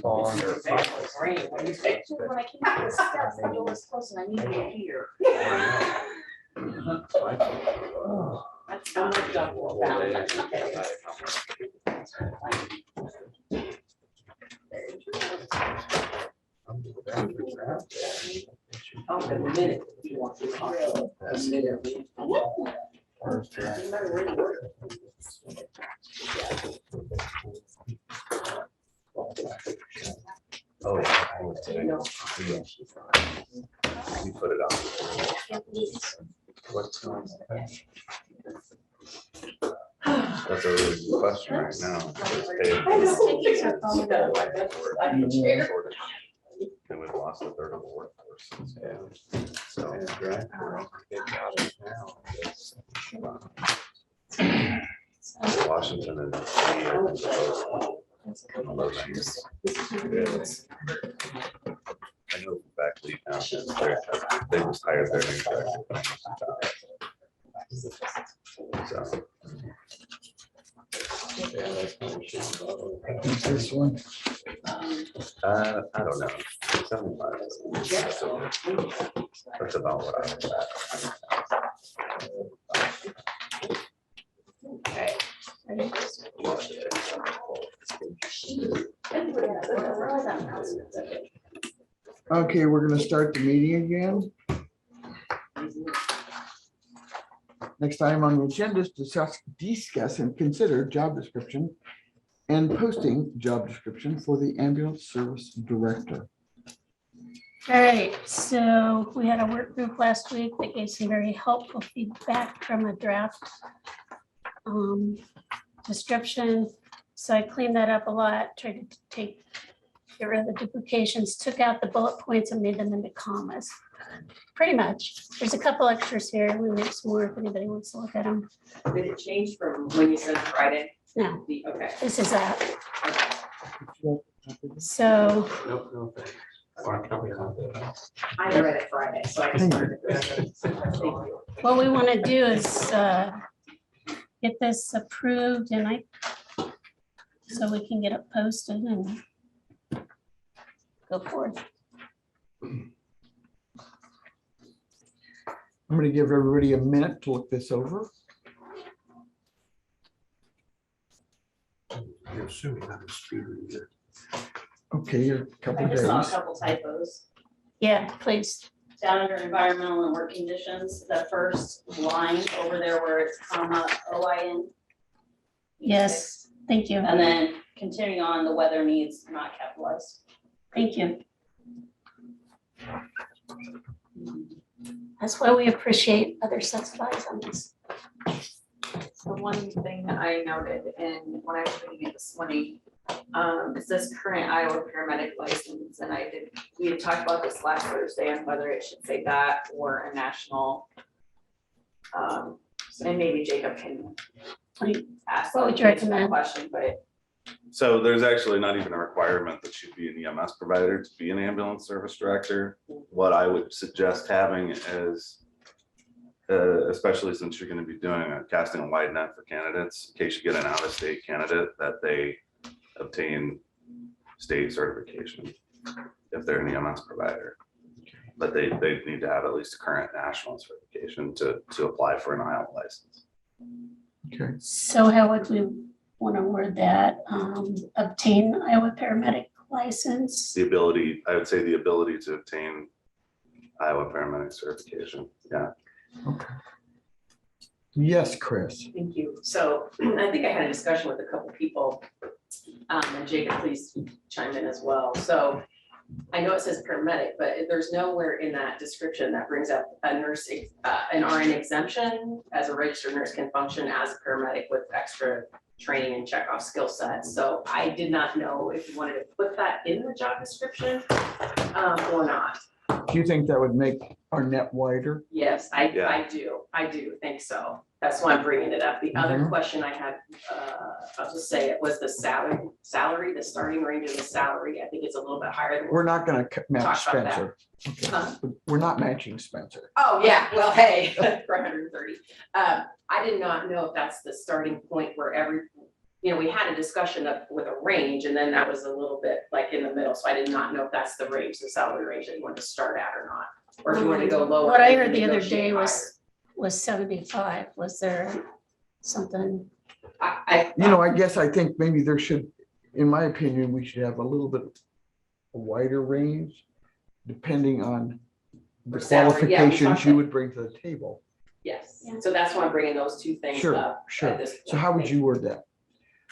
Fall under. When I came out the steps, the door was closed and I needed to hear. That's how much job well found. Oh, in a minute, if you want to talk. Oh, yeah. I was today. You put it on. What's going on? That's a really good question right now. And we've lost a third of the workforce. So. Washington and. I know faculty now, they just hired their new director. So. this one. I don't know. 75. So that's about what I was Okay, we're gonna start the meeting again. Next item on the agenda is to discuss and consider job description and posting job description for the ambulance service director. All right, so we had a work group last week that gave some very helpful feedback from a draft description. So I cleaned that up a lot, tried to get rid of the duplications, took out the bullet points and made them into commas. Pretty much. There's a couple extras here. We made some more if anybody wants to look at them. Did it change from when you said Friday? No, Okay. this is that. So Nope, no thanks. I read it Friday, so I just wanted to. Thank you. what we want to do is get this approved and so we can get it posted and go forth. I'm gonna give everybody a minute to look this over. You're assuming I'm a speaker either. Okay, a couple I of just saw a days. couple typos. Yeah, please. Down under environmental and work conditions, the first line over there where it's comma OIN. Yes, thank you. And then continuing on, the weather needs not capitalized. Thank you. That's why we appreciate other sets of eyes on this. So one thing that I noted and when I was reading it this morning, it says current Iowa paramedic license, and we had talked about this last Thursday on whether it should say that or a national. And maybe Jacob can ask. What would you that recommend? Question, but So there's actually not even a requirement that you be an EMS provider to be an ambulance service director. What I would suggest having is, especially since you're going to be casting a wide net for candidates, in case you get an out-of-state candidate, that they obtain state certification if they're an EMS provider. But they need to have at least a current national certification to apply for an Iowa license. Okay, So how would we want to word that? Obtain Iowa paramedic license? The ability, I would say the ability to obtain Iowa paramedic certification, yeah. Okay. Yes, Chris. Thank you. So I think I had a discussion with a couple people, and Jacob, please chime in as well. So I know it says paramedic, but there's nowhere in that description that brings up a nurse, an RN exemption, as a registered nurse can function as a paramedic with extra training and check off skill sets. So I did not know if you wanted to put that in the job description or not. Do you think that would make our net wider? Yes, I do think so. That's why I'm bringing it up. The other Mhm. question I had, I'll just say it was the salary, the starting range of the salary. I think it's a little bit higher than. We're not gonna match Talk about that. Spencer. Okay. Huh? We're not matching Spencer. Oh, yeah, well, hey, for 130. I did not know if that's the starting point where we had a discussion with a range, and then that was a little bit like in the middle. So I did not know if that's the range, the salary range that you want to start at or not, or if you want to go lower. What I and heard the other day negotiate was 75. Was there something? higher. I guess I think maybe there should, in my opinion, we should have a little bit a wider range depending on the For salary, yeah, we qualifications talked you that. would bring to the table. Yes, Yeah. so that's why I'm bringing those two things Sure, up. sure. at this So point. how would you word that?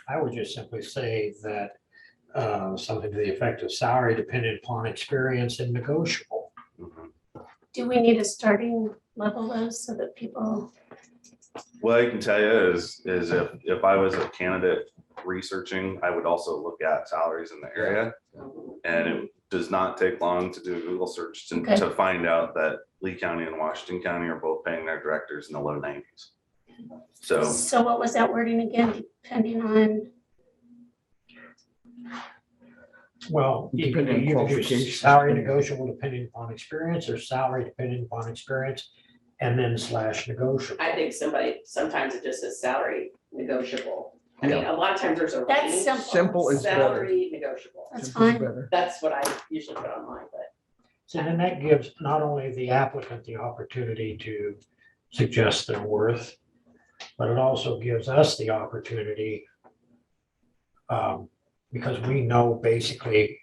I would just simply say that something to the effect of salary dependent upon experience and negotiable. Mhm. Do we need a starting level though, so that people? What I can tell you is if I was a candidate researching, I would also look at salaries in the area. And it does not take long to do a Google search Okay. to find out that Lee County and Washington County are both paying their directors in the low 90s. So So what was that wording again? Depending on, Well, you Depending on can do qualifications. salary negotiable depending upon experience, or salary depending upon experience, and then / negotiable. I think sometimes it just says salary negotiable. I mean, a lot of times there's a that's range. simple. Simple is better. Salary negotiable. That's Simple's fine. better. That's what I usually put on mine, but So then that gives not only the applicant the opportunity to suggest their worth, but it also gives us the opportunity, because we know basically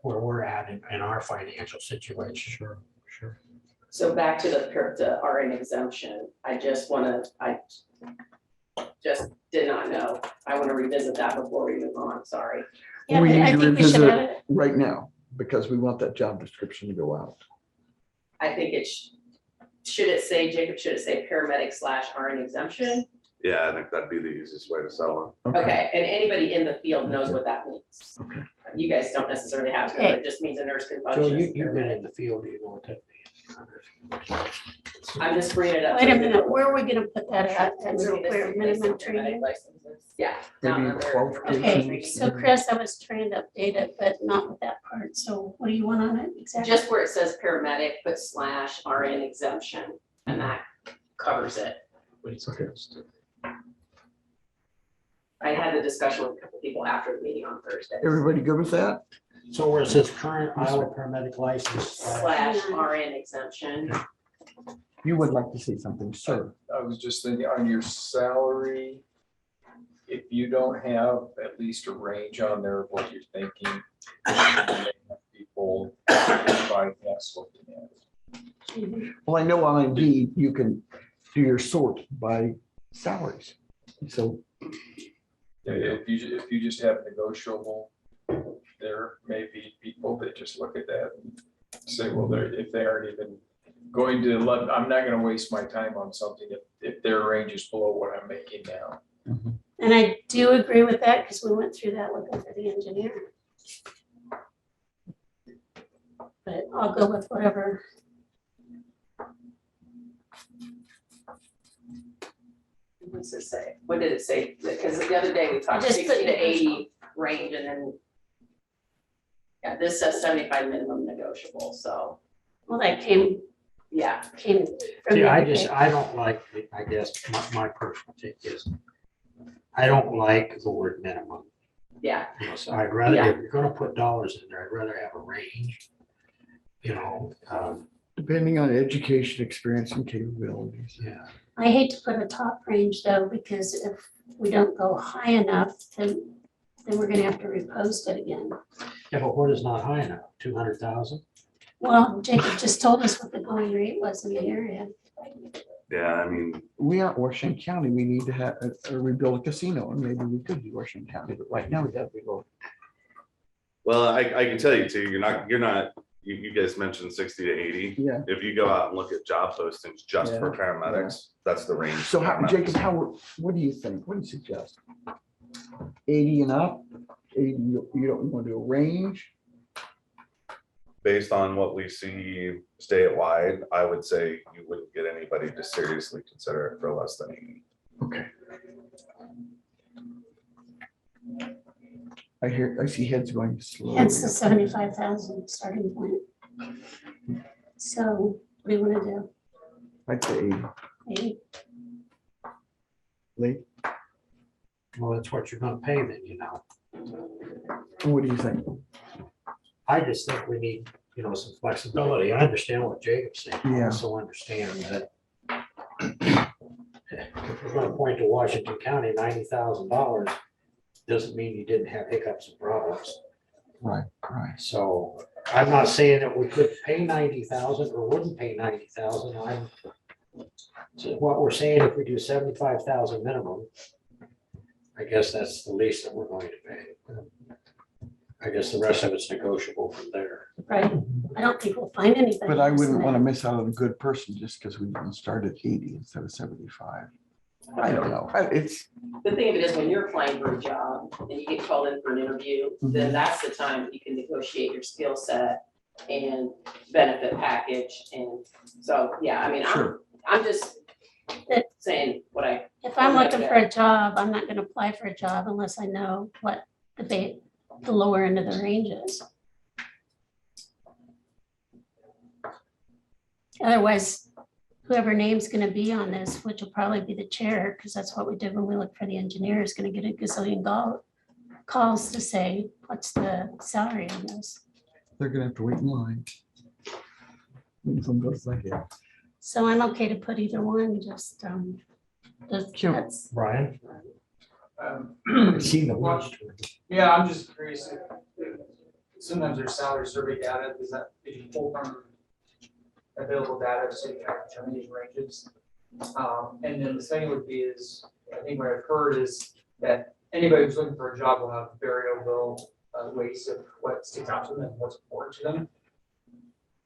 where we're at in our financial situation. Sure. so back to the RN exemption, I just did not know. I want to revisit that before we move on, sorry. Yeah, We I need to think we should revisit have it it. right now because we want that job description to go out. I think should it say, Jacob, should it say paramedic / RN exemption? yeah, I think that'd be the easiest way to sell it. Okay, and anybody in the field knows what that means. Okay. You guys don't necessarily have to, but it just means a nurse can So function. as a you've been paramedic. in the field, you know what that means. I'm just bringing it up. Wait a minute, where are we gonna put that at? And It's real the clear same minimum as paramedic training? licenses. Yeah. down Maybe under- qualifications. Okay, so Chris, I was trying to update it, but not with that part. So what do you want on it exactly? Just where it says paramedic, put / RN exemption, and that covers it. Okay. I had a discussion with a couple people after the meeting on Thursday. Everybody good with that? So where it says current Iowa paramedic license / / RN exemption. You would like to see something, sir. I was just thinking on your salary, if you don't have at least a range on there of what you're thinking, people bypass looking at it. Well, I know on Indeed, you can do your sort by salaries. So Yeah, if you just have negotiable, there may be people that just look at that and say, well, if they aren't even going to let, I'm not gonna waste my time on something if their range is below what I'm making now. And I do agree with that because we went through that looking for the engineer. But I'll go with whatever. What's it say? What did it say? Because the other day we talked Just 60 put to 80 range, and then yeah, this says 75 minimum negotiable, so Well, that came yeah. from. See, the I other don't like, I guess, my personal take is, I don't like the word minimum. Yeah, You know, so I'd rather, Yeah. if you're gonna put dollars in there, I'd rather have a range. depending on education, experience and capabilities. Yeah. I hate to put a top range though, because if we don't go high enough, then we're gonna have to repost it again. Yeah, but what is not high enough? 200,000? Well, Jacob just told us what the going rate was in the area. Yeah, I mean, We are Washington County. We need to have rebuild a casino and maybe we could be Washington County, but right now we got to rebuild. well, I can tell you too, you guys mentioned 60 to 80. Yeah. If you go out and look at job postings just for Yeah. paramedics, that's the range. So how, paramedics. Jacob, what do you think? What do you suggest? 80 and up? 80, you don't want to do a range? Based on what we see statewide, I would say you wouldn't get anybody to seriously consider it for less than 80. Okay. I see heads going slow. Hence the 75,000 starting point. So what do you want to do? I'd say 80. 80? Lee, Well, that's what you're gonna pay then, you know. what do you think? I just think we need, you know, some flexibility. I understand what Jacob's saying. I Yeah. also understand that if we're gonna point to Washington County, $90,000 doesn't mean you didn't have hiccups and problems. Right. So I'm not saying that we could pay 90,000 or wouldn't pay 90,000. So what we're saying, if we do 75,000 minimum, I guess that's the least that we're going to pay. I guess the rest of it's negotiable from there. Right. I don't think we'll find anybody. But I wouldn't want to to. miss out on a good person just because we didn't start at 80 instead of 75. I don't know. It's, The thing of it is, when you're applying for a job and you get called in for an interview, then that's the time you can negotiate your skill set and benefit package. And so, yeah, I mean, sure. I'm just saying what I, If I'm looking for a job, I'm not going to apply for a job unless I know what the lower end of the range is. Otherwise, whoever name's going to be on this, which will probably be the chair, because that's what we did when we looked for the engineer, is going to get a gazillion calls to say, what's the salary on this? They're going to have to wait in line. Some goes like it. So I'm okay to put either one, just, Sure. that's, Brian? See the watch. Yeah, I'm just curious. Sometimes there's salary survey data, is that, if you pull from available data, so you can determine these ranges. And then the second would be is, I think what I've heard is that anybody who's looking for a job will have variable ways of what sticks out to them and what's important to them.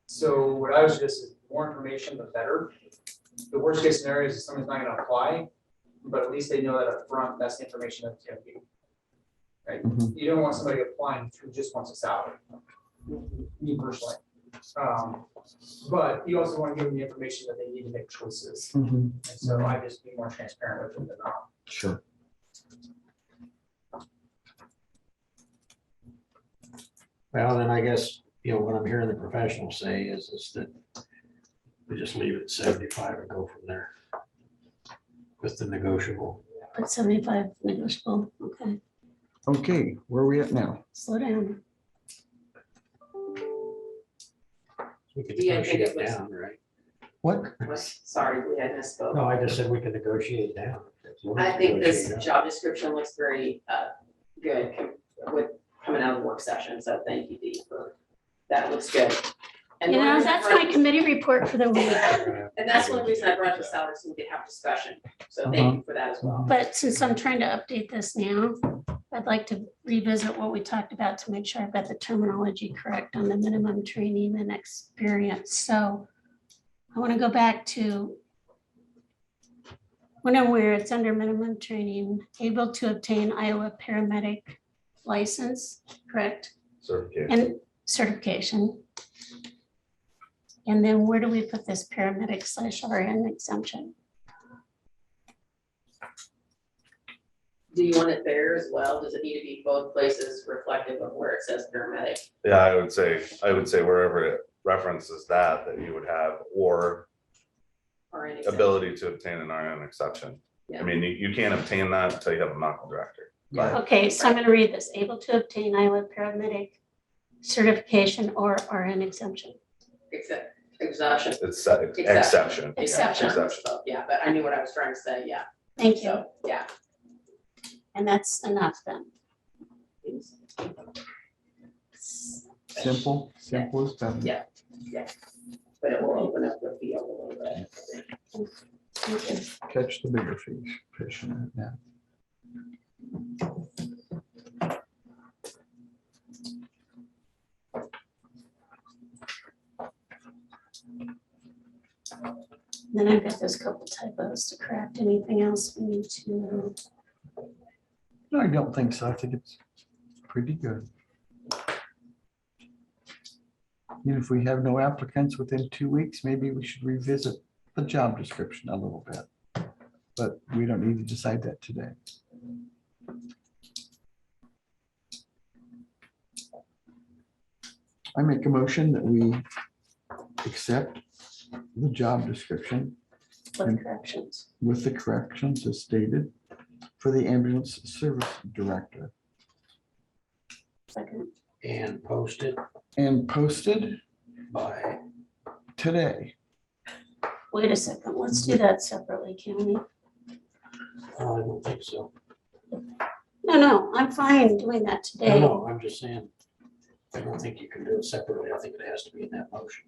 So what I would suggest is more information, the better. The worst case scenario is somebody's not gonna apply, but at least they know that up front, that's the information that's gonna be. Right? You don't want somebody applying who just wants a salary. Me personally. But you also want to give them the information that they need to make choices. And so I just be more transparent with them than not. Sure. Well, then I guess, you know, what I'm hearing the professionals say is that we just leave it at 75 and go from there with the negotiable. put 75 negotiable, okay, Okay, where are we at now? slow down. We can Yeah, I think negotiate it was- down, right? What? sorry, we had misspoke. No, I just said we can negotiate down. I think this Negotiate up. job description looks very good with coming out of the work session, so thank you, Dee, for that, looks good. And You one know, reason I that's brought- my committee report for the week. And that's one reason I brought the salary, so we could have discussion, so thank you for that as well. But since I'm trying to update this now, I'd like to revisit what we talked about to make sure I've got the terminology correct on the minimum training and experience. So I want to go back to when and where it's under minimum training, able to obtain Iowa paramedic license, correct? Certification. And certification. And then where do we put this paramedic / RN exemption? Do you want it there as well? Does it need to be both places reflective of where it says paramedic? Yeah, I would say wherever it references that you would have, or Or any exemption? ability to obtain an RN exception. Yeah. I mean, you can't obtain that until you have a medical director. But Okay, so I'm gonna read this, able to obtain Iowa paramedic certification or RN exemption. Exception. it's exception. Exception. Exception. So, yeah, but I knew what I was trying to say, yeah. Thank you. So, yeah. And that's enough then. Simple is better. Yeah. But it will open up the field a little bit. Catch the bigger fish in it now. Then I've got those couple typos to correct. Anything else we need to? No, I don't think so. I think it's pretty good. Even if we have no applicants within 2 weeks, maybe we should revisit the job description a little bit. But we don't need to decide that today. I make a motion that we accept the job description With corrections. with the corrections as stated for the ambulance service director Second. And posted and posted by, today. Wait a second, let's do that separately, can we? I don't think so. No, I'm fine doing that No, today. no, I'm just saying, I don't think you can do it separately. I think it has to be in that motion.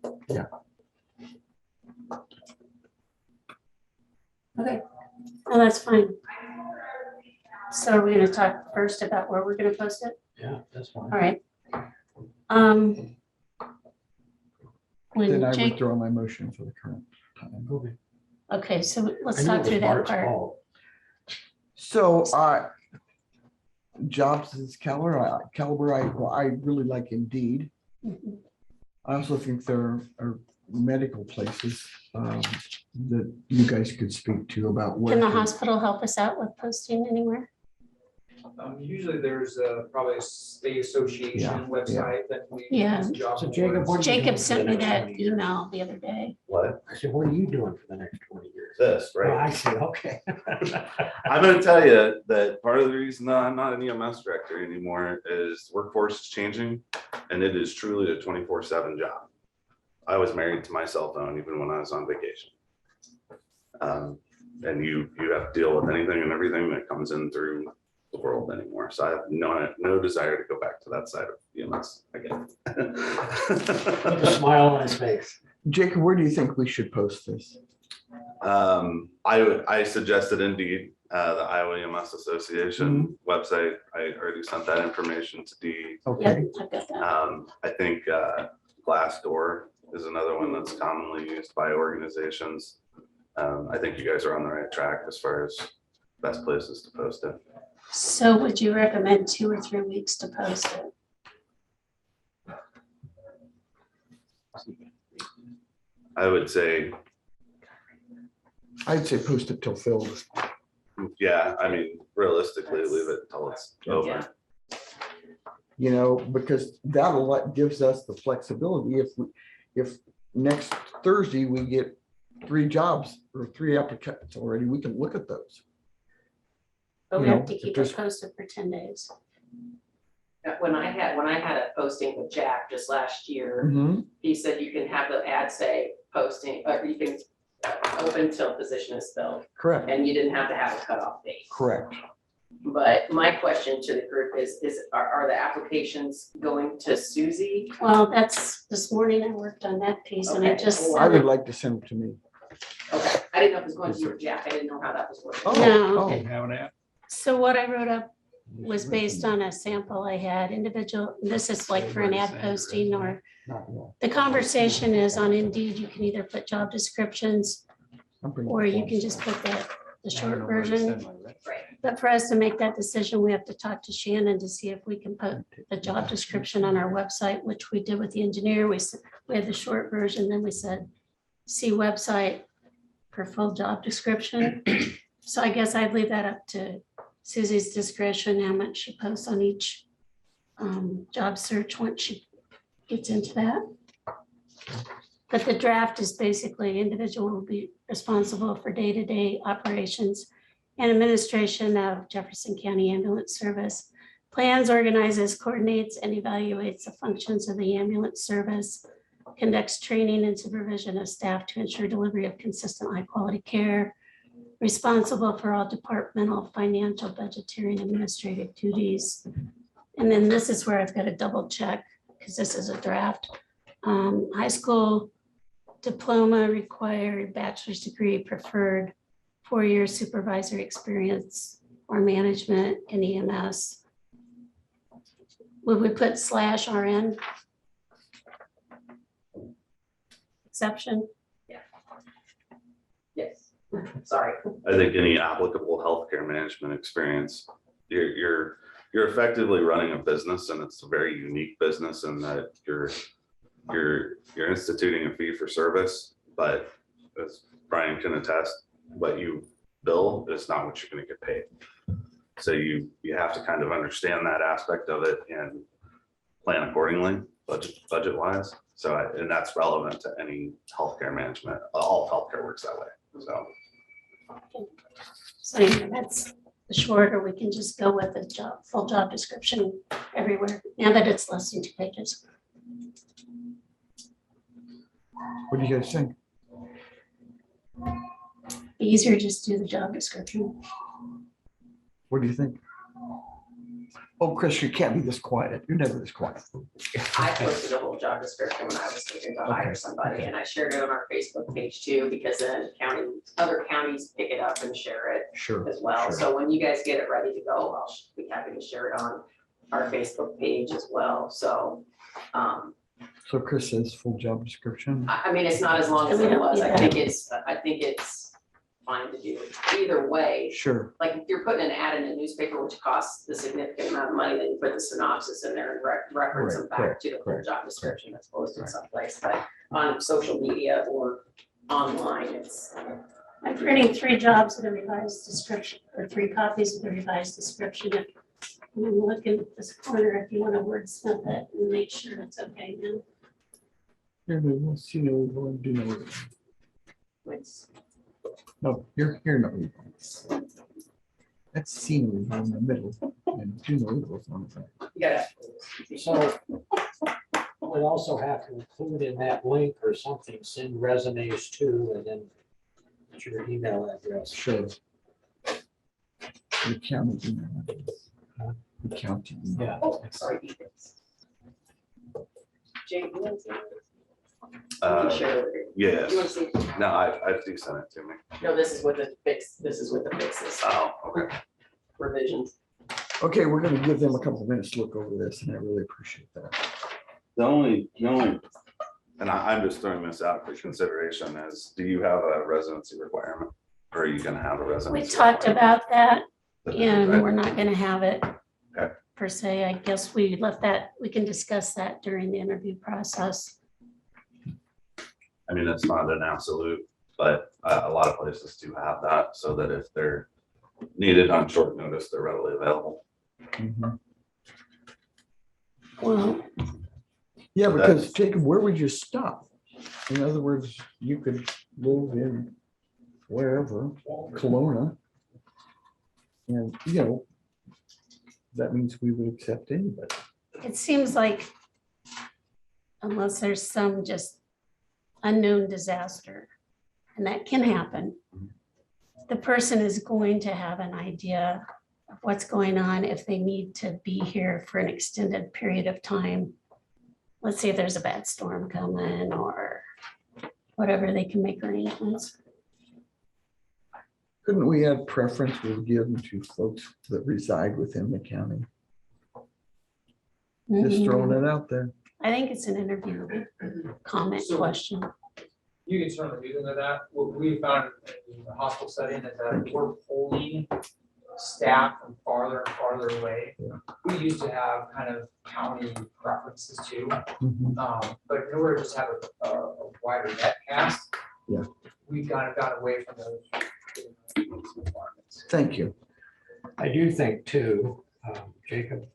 Okay, well, that's fine. So are we gonna talk first about where we're gonna post it? Yeah, that's fine. All right. Then When I Jake, withdraw my motion for the current time. Okay. okay, so I let's knew it talk was through that Bart's part. fault. So, jobs is caliber, I really like Indeed. Mhm. I also think there are medical places that you guys could speak to about what. Can the hospital help us out with posting anywhere? Usually there's probably a state association Yeah, website that we. Yeah. use job So Jacob, boards. what are you doing Jacob for sent the me next that 20 years? email the other day. What? I said, what are you doing for the next 20 years? This, Oh, right? I see, okay. I'm gonna tell you that part of the reason that I'm not an EMS director anymore is workforce is changing and it is truly a 24/7 job. I was married to my cell phone even when I was on vacation. And you have to deal with anything and everything that comes in through the world anymore. So I have no desire to go back to that side of EMS again. With a smile on his face. Jacob, where do you think we should post this? I suggested Indeed, the Iowa EMS Association website. I already sent that information to Dee. Yep, Okay, I've got that. I think Glassdoor is another one that's commonly used by organizations. I think you guys are on the right track as far as best places to post it. So would you recommend 2 or 3 weeks to post it? I would say, I'd say post it till filled. yeah, I mean, realistically, leave it until it's over. You know, because gives us the flexibility. If next Thursday we get 3 jobs or 3 applicants already, we can look at those. But we You have know, to if keep there's- it posted for 10 days. When I had a posting with Jack just last year, Mhm. he said you can have the ad say posting, or you can open till position is filled, Correct, and you didn't have to have a cutoff date. correct. But my question to the group is are the applications going to Susie? Well, that's, this morning I worked on that piece and I Okay. just. I would like to send it to me. Okay, I didn't know if it was going to you or Jack, I didn't know how that was working. Oh, No, oh, okay. Have an app. So what I wrote up was based on a sample I had, individual, this is like for an ad posting or, the conversation is on Indeed, you can either put job descriptions I'm bringing or you it can close. just put the I don't short know where to version. send my resume. But for us to make that decision, we have to talk to Shannon to see if we can put the job description on our website, which we did with the engineer. We had the short version, then we said, see website for full job description. So I guess I'd leave that up to Susie's discretion, how much she posts on each job search once she gets into that. But the draft is basically individual will be responsible for day-to-day operations and administration of Jefferson County Ambulance Service. Plans, organizes, coordinates, and evaluates the functions of the ambulance service, conducts training and supervision of staff to ensure delivery of consistent, high-quality care, responsible for all departmental, financial, budgetary, and administrative duties. And then this is where I've got to double check, because this is a draft. High school diploma required, bachelor's degree preferred, 4-year supervisor experience or management in EMS. Would we put /RN? Exception? Yes, sorry. I think any applicable healthcare management experience, you're effectively running a business, and it's a very unique business in that you're instituting a fee for service, but as Brian can attest, what you bill is not what you're gonna get paid. So you have to kind of understand that aspect of it and plan accordingly, budget wise. So, and that's relevant to any healthcare management. All of healthcare works that way, so. So yeah, that's the short, or we can just go with the full job description everywhere, now that it's less than 2 pages. What do you guys think? Be easier just do the job description. What do you think? Oh, Chris, you can't be this quiet. You're never this quiet. I posted a whole job description when I was thinking to hire somebody, and I shared it on our Facebook page too, because then other counties pick it up and share it Sure. as well. sure. So when you guys get it ready to go, I'll be happy to share it on our Facebook page as well. So, So Chris says full job description. I mean, it's not as long as it was. I think it's fine to do either way. Sure. Like if you're putting an ad in a newspaper, which costs the significant amount of money, then you put the synopsis in there and reference them back Correct, to the full correct, job description that's posted Right. someplace. But on social media or online, it's, I'm printing 3 jobs with a revised description, or 3 copies with a revised description. If I'm looking at this corner, if you want to wordsmith it and make sure it's okay now. Here, we'll see, no, we're going to do no. it's No, you're here, no. That's scenery in the middle and do no equals on the side. you gotta. So we'd also have to include in that link or something, send resumes to, and then put your email address. Sure. The county. email. The county. email. Yeah. Oh, sorry. Ethan's. Jay, you want to see this? You can share it with her. Yeah, You want to see? no, I do send it to me. No, this is with the fixes, Oh, okay. revisions. Okay, we're gonna give them a couple of minutes to look over this, and I really appreciate that. The only, and I'm just throwing this out for consideration is, do you have a residency requirement? Or are you gonna have a We residency? talked about that, and Right. we're not gonna have it Okay. per se. I guess we left that, we can discuss that during the interview process. I mean, it's not an absolute, but a lot of places do have that, so that if they're needed on short notice, they're readily available. Mhm. Well, Yeah, because Jacob, where would you stop? In other words, you could live in wherever, Kelowna. And, you know, that means we would accept anybody. it seems like unless there's some just unknown disaster, and that can happen, the person is going to have an idea of what's going on if they need to be here for an extended period of time. Let's say if there's a bad storm coming or whatever, they can make arrangements. Couldn't we have preference we'll give to folks that reside within the county? Just throwing it out there. I think it's an interview comment question. You can certainly do that. What we found in the hospital setting is that we're pulling staff from farther and farther away. Yeah. We used to have kind of county preferences too, Mhm. but in order to just have a wider net cast. Yeah. We've kind of got away from those requirements. Thank you. I do think too, Jacob,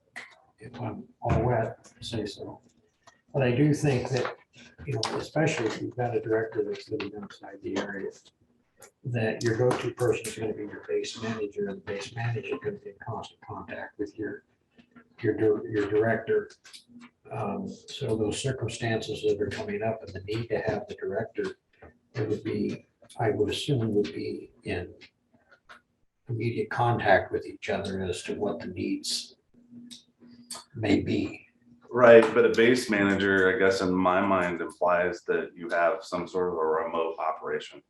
if I'm all wet, say so. But I do think that, you know, especially if you've got a director that's living outside the area, that your go-to person is going to be your base manager, and the base manager is going to be in constant contact with your director. So those circumstances that are coming up and the need to have the director, it would be, I would assume, would be in immediate contact with each other as to what the needs may be. Right, but a base manager, I guess in my mind implies that you have some sort of a remote operation.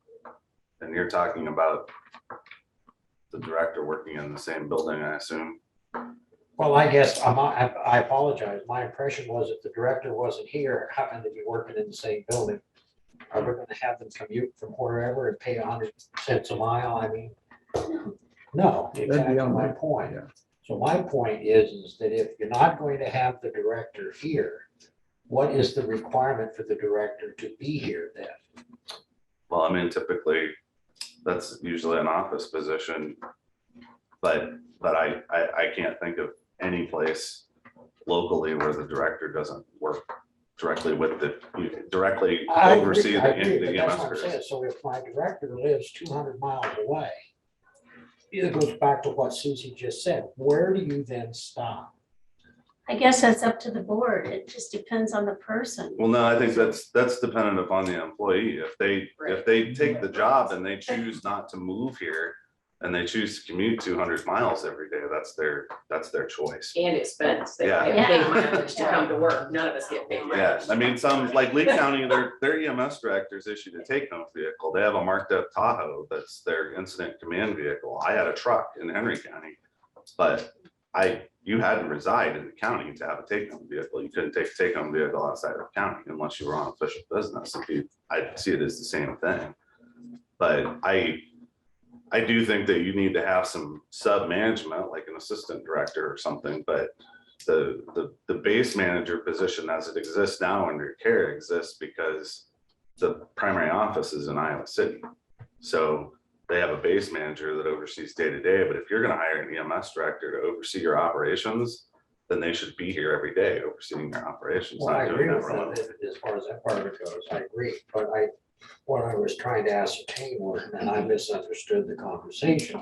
And you're talking about the director working in the same building, I assume. Well, I guess I apologize. My impression was if the director wasn't here, how can they be working in the same building? Are we gonna have them commute from wherever and pay 100 cents a mile? I mean, no, exactly my point. So my point is that if you're not going to have the director here, what is the requirement for the director to be here then? Well, I mean, typically, that's usually an office position. But I can't think of any place locally where the director doesn't work directly with directly oversee the That's EMS what I'm crews. saying. So if my director lives 200 miles away, it goes back to what Susie just said. Where do you then stop? I guess that's up to the board. It just depends on the person. Well, no, I think that's dependent upon the employee. If they take the job and they choose not to move here and they choose to commute 200 miles every day, that's their choice. And expense, they Yeah. get paid mileage to come to work, none of us get paid Yeah, mileage. I mean, some like Lee County, their EMS directors issued a take-home vehicle. They have a marked up Tahoe that's their incident command vehicle. I had a truck in Henry County, but you had to reside in the county to have a take-home vehicle. You couldn't take a take-home vehicle outside of the county unless you were on official business. I see it as the same thing. But I do think that you need to have some sub-management, like an assistant director or something, but the base manager position as it exists now under care exists because the primary office is in Iowa City. So they have a base manager that oversees day to day, but if you're gonna hire an EMS director to oversee your operations, then they should be here every day overseeing their operations. Well, I not doing agree that with remotely. that as far as that part of it goes. I agree, but what I was trying to ascertain was, and I misunderstood the conversation,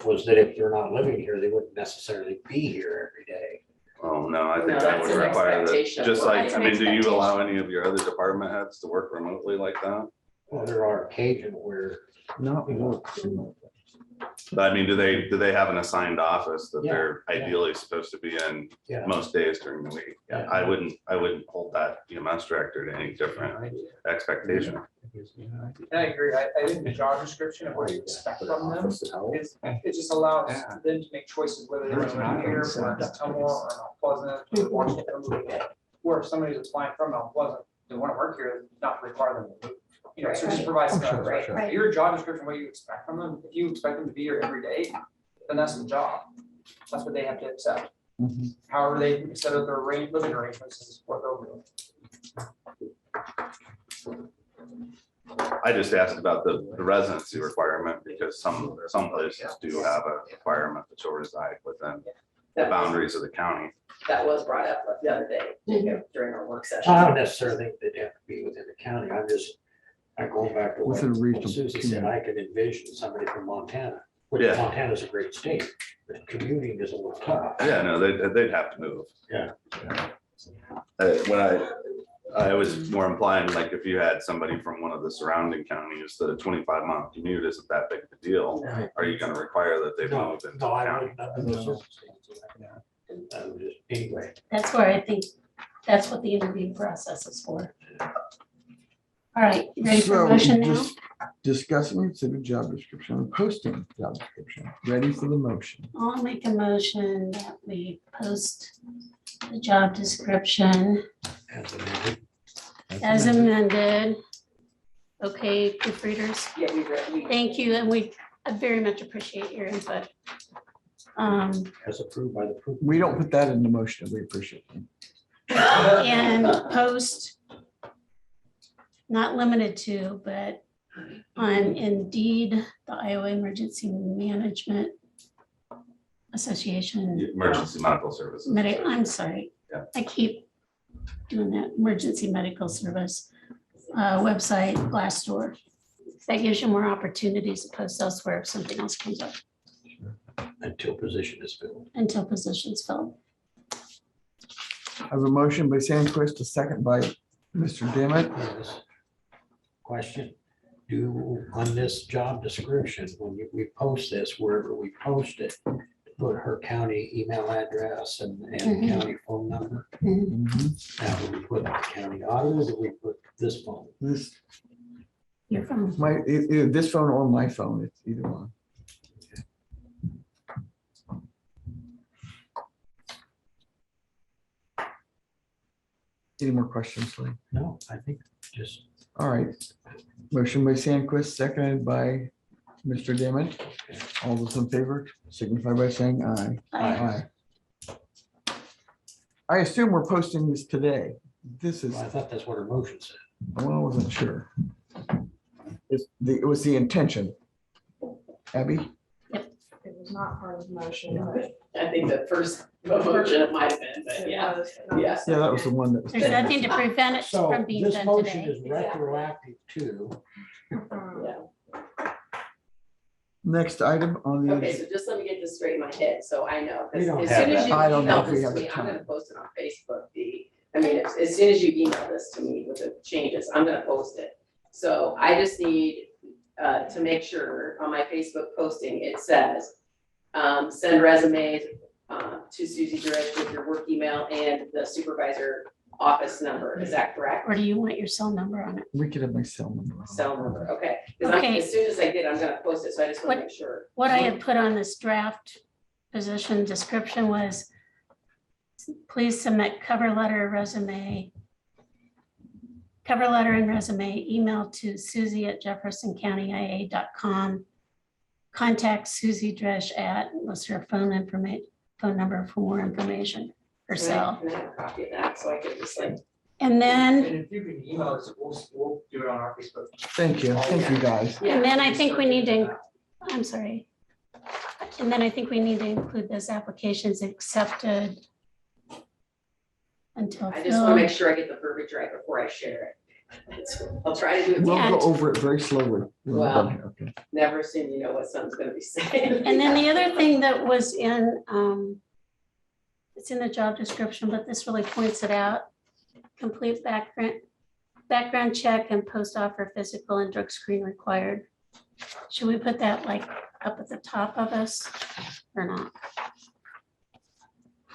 was that if they're not living here, they wouldn't necessarily be here every day. Oh, no, I think No, that that's would an require that, expectation. just like, I mean, do you Expectation. allow any of your other department heads to work remotely like that? Well, there are occasions where, Not you know, work. But I mean, do they have an assigned office that Yeah, they're yeah. ideally supposed to be in yeah. most days during the week? Yeah. I wouldn't hold that EMS director to any different expectation. And I agree. I think the job description of what you expect from them is, it just allows them to make choices whether they want to live here, or Tumwa, or Mount Pleasant, or Washington. Or if somebody that's flying from Mount Pleasant, they want to work here, not require them to move. You know, so just provides some guidance, right? Right. Your job description, what you expect from them, if you expect them to be here every day, then that's the job. That's what they have to accept. Mhm. However, they set up their living arrangements is what they'll do. I just asked about the residency requirement because some places do have a requirement that you'll reside within the boundaries of the county. That was brought up the other day during our work session. I don't necessarily think they'd have to be within the county. I'm going back to what Within reasonable Susie said. I could envision somebody from Montana, which Yeah. Montana's a great state, but commuting is a little tough. Yeah, no, they'd have to move. Yeah. When I was more implying like if you had somebody from one of the surrounding counties, that a 25-mile commute isn't that big of a deal. Right. Are you gonna require that they No, move into no, the I county? wouldn't under those circumstances. Anyway, That's where I think, that's what the interview process is for. All right, you ready for So, a motion now? just discussing and consider job description and posting job description. Ready for the motion. I'll make a motion that we post the job description as amended. as amended. Okay, proofreaders, Yeah, we thank you, and I very much appreciate your input. As approved by the. We don't put that in the motion. We appreciate it. And post, not limited to, but on Indeed, the Iowa Emergency Management Association. Emergency medical services. I'm sorry. Yeah. I keep doing that, emergency medical service website, Glassdoor. That gives you more opportunities to post elsewhere if something else comes up Until position is filled. until positions filled. I have a motion by Sandquist, a second by Mr. Dimmitt. Yes. Question, on this job description, when we post this, wherever we post it, put her county email address and Mhm. county phone number. Mhm. Now, do we put the county auditor, or do we put this phone? This, Your phone. this phone or my phone, it's either one. Any more questions, Lee? No, I think just, All right. Motion by Sandquist, seconded by Mr. Demmett. All those in favor signify by saying aye. Aye. I assume we're posting this today. This is, well, I thought that's what her motion said. well, I wasn't sure. It was the intention. Abby? It was not part of the motion, but. I think the first motion it might have been, but yeah, yeah. Yeah, that was the one that was. There's nothing to prevent it So from being this done motion today. is retroactive to, Yeah. Next item on Okay, the, so just let me get this straight in my head, so I know, We because don't as have soon as that. you I don't know email if we this have to the me, I'm gonna time. post it on Facebook, I mean, as soon as you email this to me with the changes, I'm gonna post it. So I just need to make sure on my Facebook posting, it says, send resumes to Susie Drish with your work email and the supervisor office number, is that correct? Or do you want your cell number on it? we could have my cell number. Cell number, okay, because Okay. as soon as I get, I'm gonna post it, so I just wanna What- make sure. What I had put on this draft position description was, please submit cover letter, resume, cover letter and resume, email to Susie@jeffersoncountyia.com. Contact Susie Dresch at, what's her phone number for more information, her cell. Can I have a copy of that, so I can just like. And then, And if you can email us, we'll do it on our Facebook. Thank you guys. and then I think we need to, I'm sorry. And then I think we need to include those applications accepted until I just wanna make filled. sure I get the verbiage right before I share it. I'll try to do it. We'll Yeah. go over it very slowly. Wow. Okay. Never assume you know what someone's gonna be saying. And then the other thing that was in, it's in the job description, but this really points it out. Complete background check and post-offer physical and drug screen required. Should we put that like up at the top of us or not?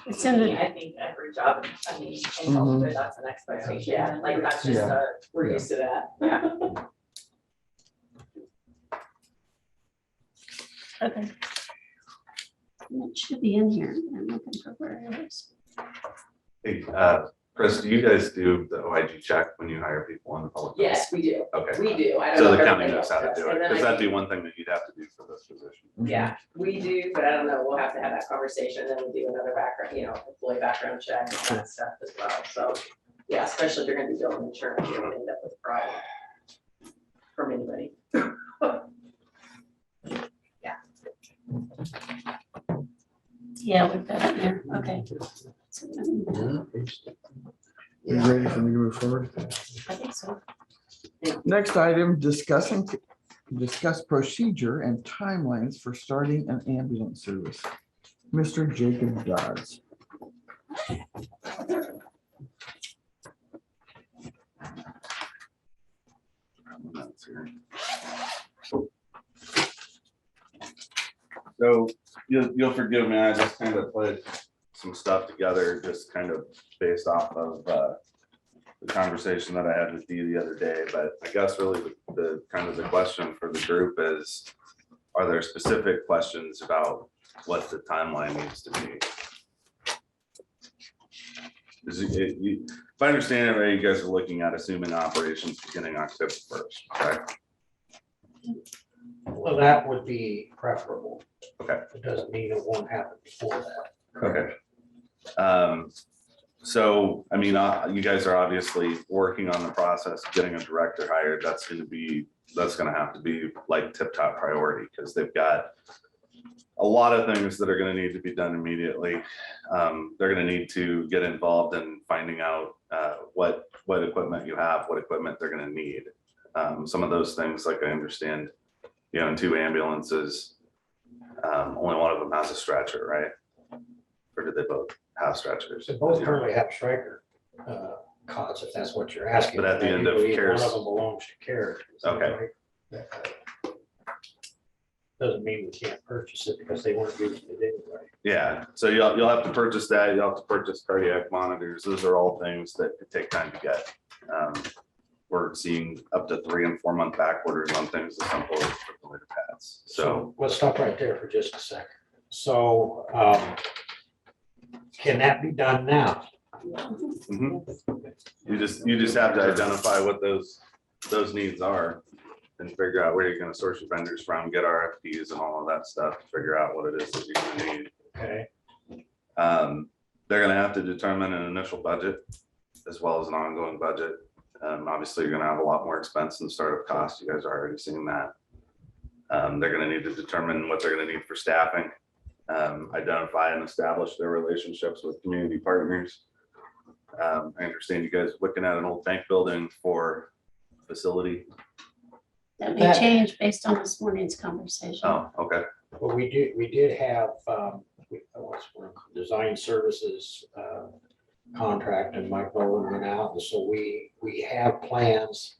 It's in the, I think every job, I mean, Mhm. hopefully that's an expectation, yeah, like that's just, Yeah. we're Yeah. used to that, yeah. okay. It should be in here. I'm looking for where it is. Hey, Chris, do you guys do the OIG check when you hire people in the public? Yes, we do, Okay. we do. I don't So know the if county everybody knows how to else do does. it, And then because I that'd be think- one thing that you'd have to do for this position. Yeah, we do, but I don't know, we'll have to have that conversation, then we'll do another background, employee background check and all that stuff as well, so. Yeah, especially if you're gonna be billing insurance, you're gonna end up with a problem. From anybody. Yeah, we've got it here. Okay. You ready for me to move forward? I think so. Next item, discuss procedure and timelines for starting an ambulance service. Mr. Jacob Dodds. So you'll forgive me, I just kind of put some stuff together, just kind of based off of the conversation that I had with Dee the other day, but I guess really the kind of the question for the group is, are there specific questions about what the timeline needs to be? If I understand it right, you guys are looking at assuming operations beginning October 1st, correct? well, that would be preferable. Okay. It doesn't mean it won't happen before that. Okay. So, I mean, you guys are obviously working on the process, of getting a director hired. That's gonna have to be like tip-top priority, because they've got a lot of things that are gonna need to be done immediately. They're gonna need to get involved in finding out what equipment you have, what equipment they're gonna need. Some of those things, like I understand, in 2 ambulances, only one of them has a stretcher, right? Or did they both have stretchers? So both currently have striker cots, if that's what you're asking. But at the end of I believe CARES- One of them belongs to care. Okay. doesn't mean we can't purchase it because they weren't using it anyway. Yeah, so you'll have to purchase that. You'll have to purchase cardiac monitors. Those are all things that could take time to get. We're seeing up to 3 and 4 month back orders on things as simple as refrigerator pads. So Let's stop right there for just a second. So can that be done now? mhm. You just have to identify what those needs are and figure out where you're gonna source your vendors from, get RFPs and all of that stuff, figure out what it is that you're gonna need. Okay. They're gonna have to determine an initial budget as well as an ongoing budget. Obviously, you're gonna have a lot more expense and startup costs. You guys are already seeing that. They're gonna need to determine what they're gonna need for staffing, identify and establish their relationships with community partners. I understand you guys are looking at an old bank building for facility. That may change based on this morning's conversation. Oh, okay. Well, we did have design services contract, and Mike Nolan went out, and so we have plans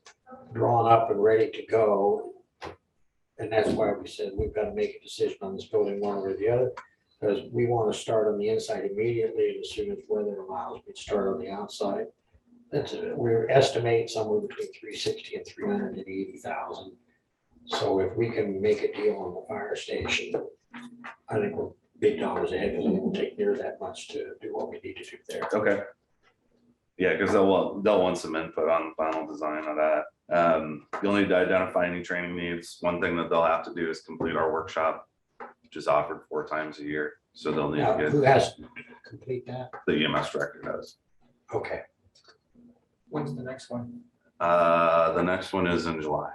drawn up and ready to go. And that's why we said we've got to make a decision on this building one way or the other, because we want to start on the inside immediately, and as soon as weather allows, we'd start on the outside. We're estimating somewhere between 360 and 380,000. So if we can make a deal on the fire station, I think we're big dollars ahead, because it won't take near that much to do what we need to do there. Okay. Yeah, because they'll want some input on the final design of that. You'll need to identify any training needs. One thing that they'll have to do is complete our workshop, which is offered 4 times a year. So they'll need Now, to who get, has to complete that? the EMS director does. Okay. When's the next one? The next one is in July.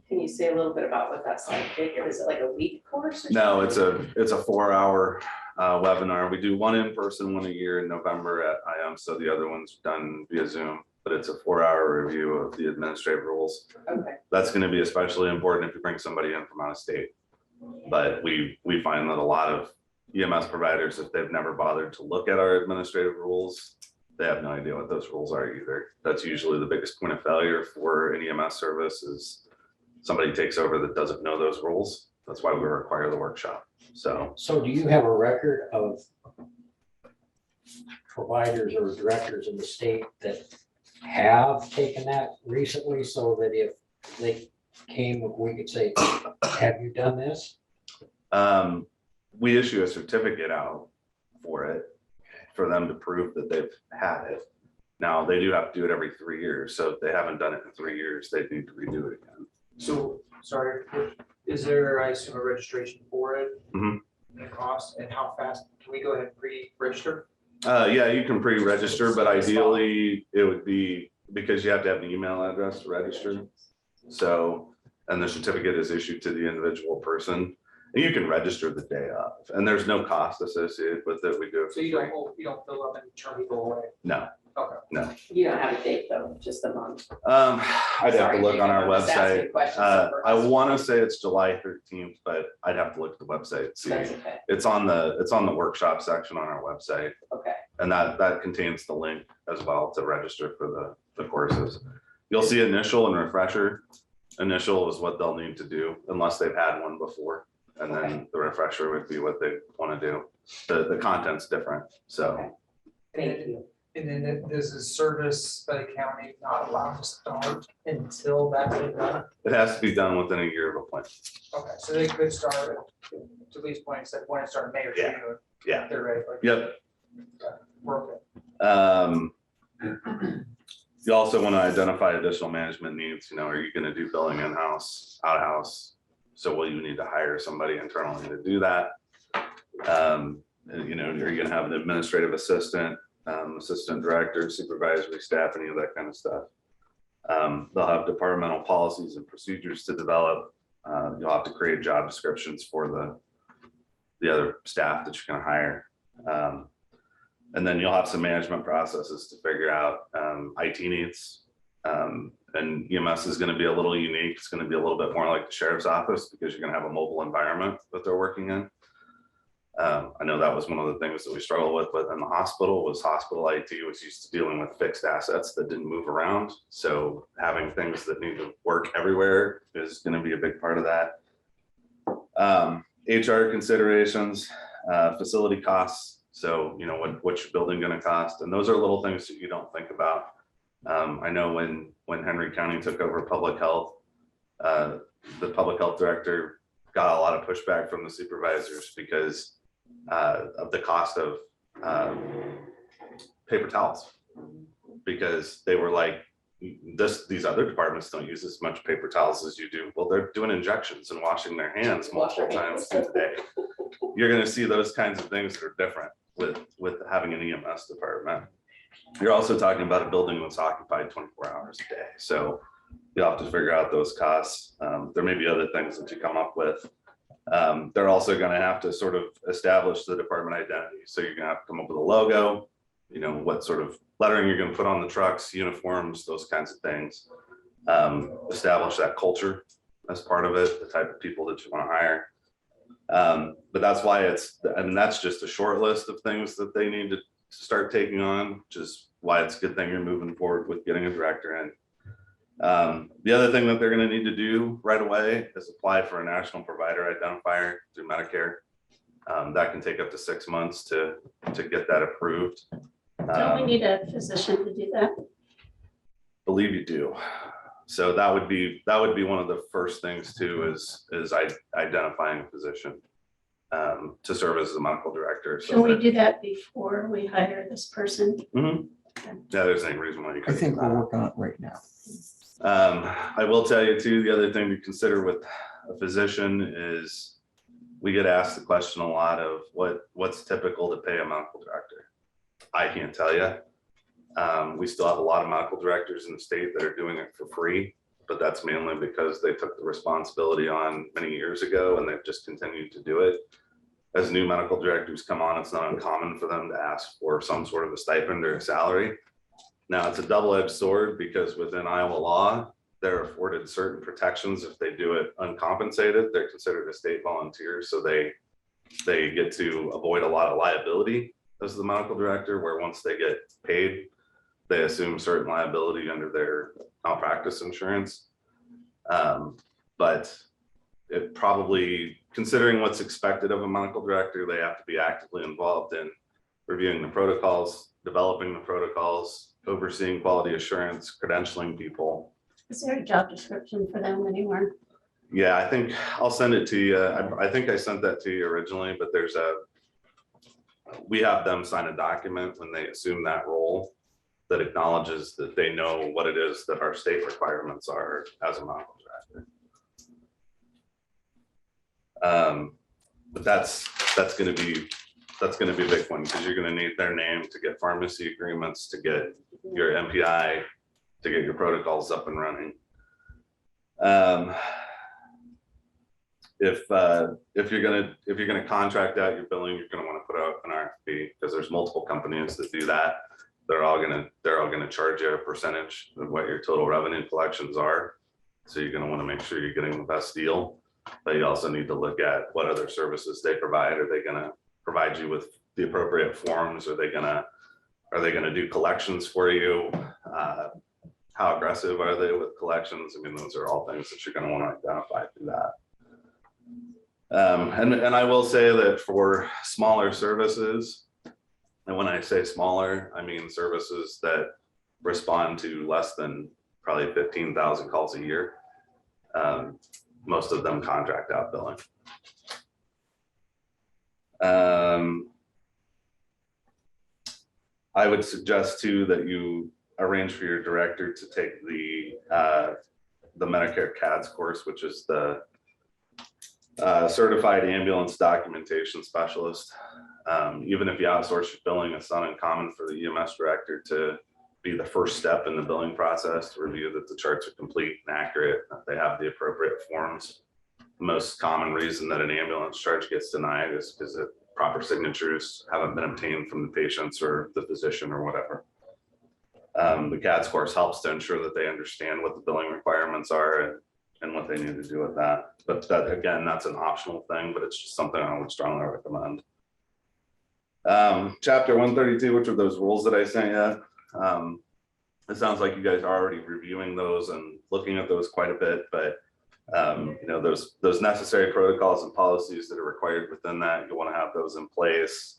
Can you say a little bit about what that's like? Is it like a week course? Or No, something? it's a 4-hour webinar. We do one in person, one a year in November at IM. So the other one's done via Zoom, but it's a 4-hour review of the administrative rules. Okay. That's going to be especially important if you bring somebody in from out of state. But we find that a lot of EMS providers, if they've never bothered to look at our administrative rules, they have no idea what those rules are either. That's usually the biggest point of failure for an EMS service is somebody takes over that doesn't know those rules. That's why we require the workshop. So do you have a record of providers or directors in the state that have taken that recently, so that if they came, we could say, have you done this? we issue a certificate out for it, for them to prove that they've had it. Now, they do have to do it every 3 years. So if they haven't done it in 3 years, they need to redo it again. So, sorry, is there, I assume, a registration for it? Mhm. And cost, and how fast, can we go ahead and pre-register? Yeah, you can pre-register, but ideally it would be, because you have to have an email address to register. So, and the certificate is issued to the individual person. And you can register the day of, and there's no cost associated with it. We do it So for you free. don't fill up and turn people away? No, Okay. no. You don't have a date though, just a month. I'd have Sorry, to look on our I'm just asking website. questions for I us. want to say it's July 13th, but I'd have to look at the website. See, That's okay, it's on the workshop section on our website, okay. and that contains the link as well to register for the courses. You'll see initial and refresher. Initial is what they'll need to do unless they've had one before. And then the refresher would be what they want to do. The content's different, so. Thank you. And then does the service by the county not allow to start until that's been done? It has to be done within a year of appointment. Okay, so they could start to Lee's point, said when it started May or Yeah. June. Yeah. They're ready. Like, Yep. we're okay. You also want to identify additional management needs. You know, are you going to do billing in-house, out-house? So will you need to hire somebody internally to do that? You know, are you going to have an administrative assistant, assistant director, supervisory staff, any of that kind of stuff? They'll have departmental policies and procedures to develop. You'll have to create job descriptions for the other staff that you're going to hire. And then you'll have some management processes to figure out IT needs. And EMS is going to be a little unique. It's going to be a little bit more like the sheriff's office because you're going to have a mobile environment that they're working in. I know that was one of the things that we struggled with, but in the hospital was hospital IT was used to dealing with fixed assets that didn't move around. So having things that need to work everywhere is going to be a big part of that. HR considerations, facility costs. So, you know, what's your building going to cost? And those are little things that you don't think about. I know when Henry County took over public health, the public health director got a lot of pushback from the supervisors because of the cost of paper towels, because they were like, these other departments don't use as much paper towels as you do. Well, they're doing injections and washing their hands multiple times a day. You're going to see those kinds of things that are different with having an EMS department. You're also talking about a building that's occupied 24 hours a day. So you'll have to figure out those costs. There may be other things that you come up with. They're also going to have to sort of establish the department identity. So you're going to have to come up with a logo, you know, what sort of lettering you're going to put on the trucks, uniforms, those kinds of things. Establish that culture as part of it, the type of people that you want to hire. But that's why that's just a short list of things that they need to start taking on, which is why it's a good thing you're moving forward with getting a director in. The other thing that they're going to need to do right away is apply for a national provider identifier through Medicare. That can take up to 6 months to get that approved. Don't we need a physician to do that? Believe you do. So that would be one of the first things too, is identifying a physician to serve as the medical director. So Can we do that before we hire this person? Mhm. Yeah, there's any reason why you I couldn't think do we're that. working on it right now. I will tell you too, the other thing to consider with a physician is we get asked the question a lot of what's typical to pay a medical director. I can't tell you. We still have a lot of medical directors in the state that are doing it for free, but that's mainly because they took the responsibility on many years ago and they've just continued to do it. As new medical directors come on, it's not uncommon for them to ask for some sort of a stipend or a salary. Now, it's a double-edged sword because within Iowa law, they're afforded certain protections if they do it uncompensated. They're considered a state volunteer, so they get to avoid a lot of liability as the medical director, where once they get paid, they assume certain liability under their malpractice insurance. But it probably, considering what's expected of a medical director, they have to be actively involved in reviewing the protocols, developing the protocols, overseeing quality assurance, credentialing people. Is there a job description for them anywhere? Yeah, I think I'll send it to you. I think I sent that to you originally, but we have them sign a document when they assume that role that acknowledges that they know what it is that our state requirements are as a medical director. But that's going to be a big one, because you're going to need their name to get pharmacy agreements, to get your MPI, to get your protocols up and running. If you're gonna contract out your billing, you're gonna want to put out an RFP, because there's multiple companies that do that. They're all gonna charge you a percentage of what your total revenue collections are. So you're gonna want to make sure you're getting the best deal. But you also need to look at what other services they provide. Are they gonna provide you with the appropriate forms? Are they gonna do collections for you? How aggressive are they with collections? I mean, those are all things that you're gonna want to identify through that. And I will say that for smaller services, and when I say smaller, I mean services that respond to less than probably 15,000 calls a year, most of them contract out billing. I would suggest too that you arrange for your director to take the Medicare CADS course, which is the Certified Ambulance Documentation Specialist. Even if you outsource your billing, it's not uncommon for the EMS director to be the first step in the billing process to review that the charts are complete and accurate, that they have the appropriate forms. The most common reason that an ambulance charge gets denied is because the proper signatures haven't been obtained from the patients or the physician or whatever. The CADS course helps to ensure that they understand what the billing requirements are and what they need to do with that. But that, again, that's an optional thing, but it's just something I would strongly recommend. Chapter 132, which are those rules that I sent you. It sounds like you guys are already reviewing those and looking at those quite a bit, but you know, those necessary protocols and policies that are required within that, you want to have those in place.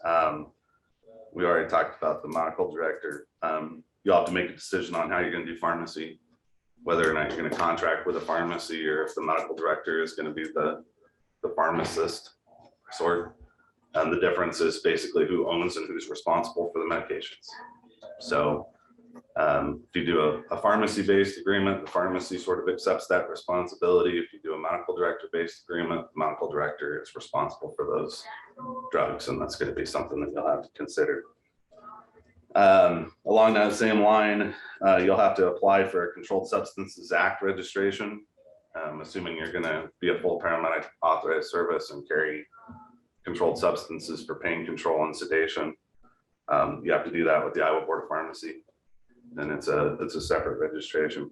We already talked about the medical director. You'll have to make a decision on how you're going to do pharmacy, whether or not you're going to contract with a pharmacy or if the medical director is going to be the pharmacist sort. The difference is basically who owns and who's responsible for the medications. So if you do a pharmacy-based agreement, the pharmacy sort of accepts that responsibility. If you do a medical director-based agreement, the medical director is responsible for those drugs, and that's going to be something that you'll have to consider. Along that same line, you'll have to apply for a Controlled Substances Act registration, assuming you're going to be a full paramedic authorized service and carry controlled substances for pain control and sedation. You have to do that with the Iowa Board of Pharmacy, and it's a separate registration.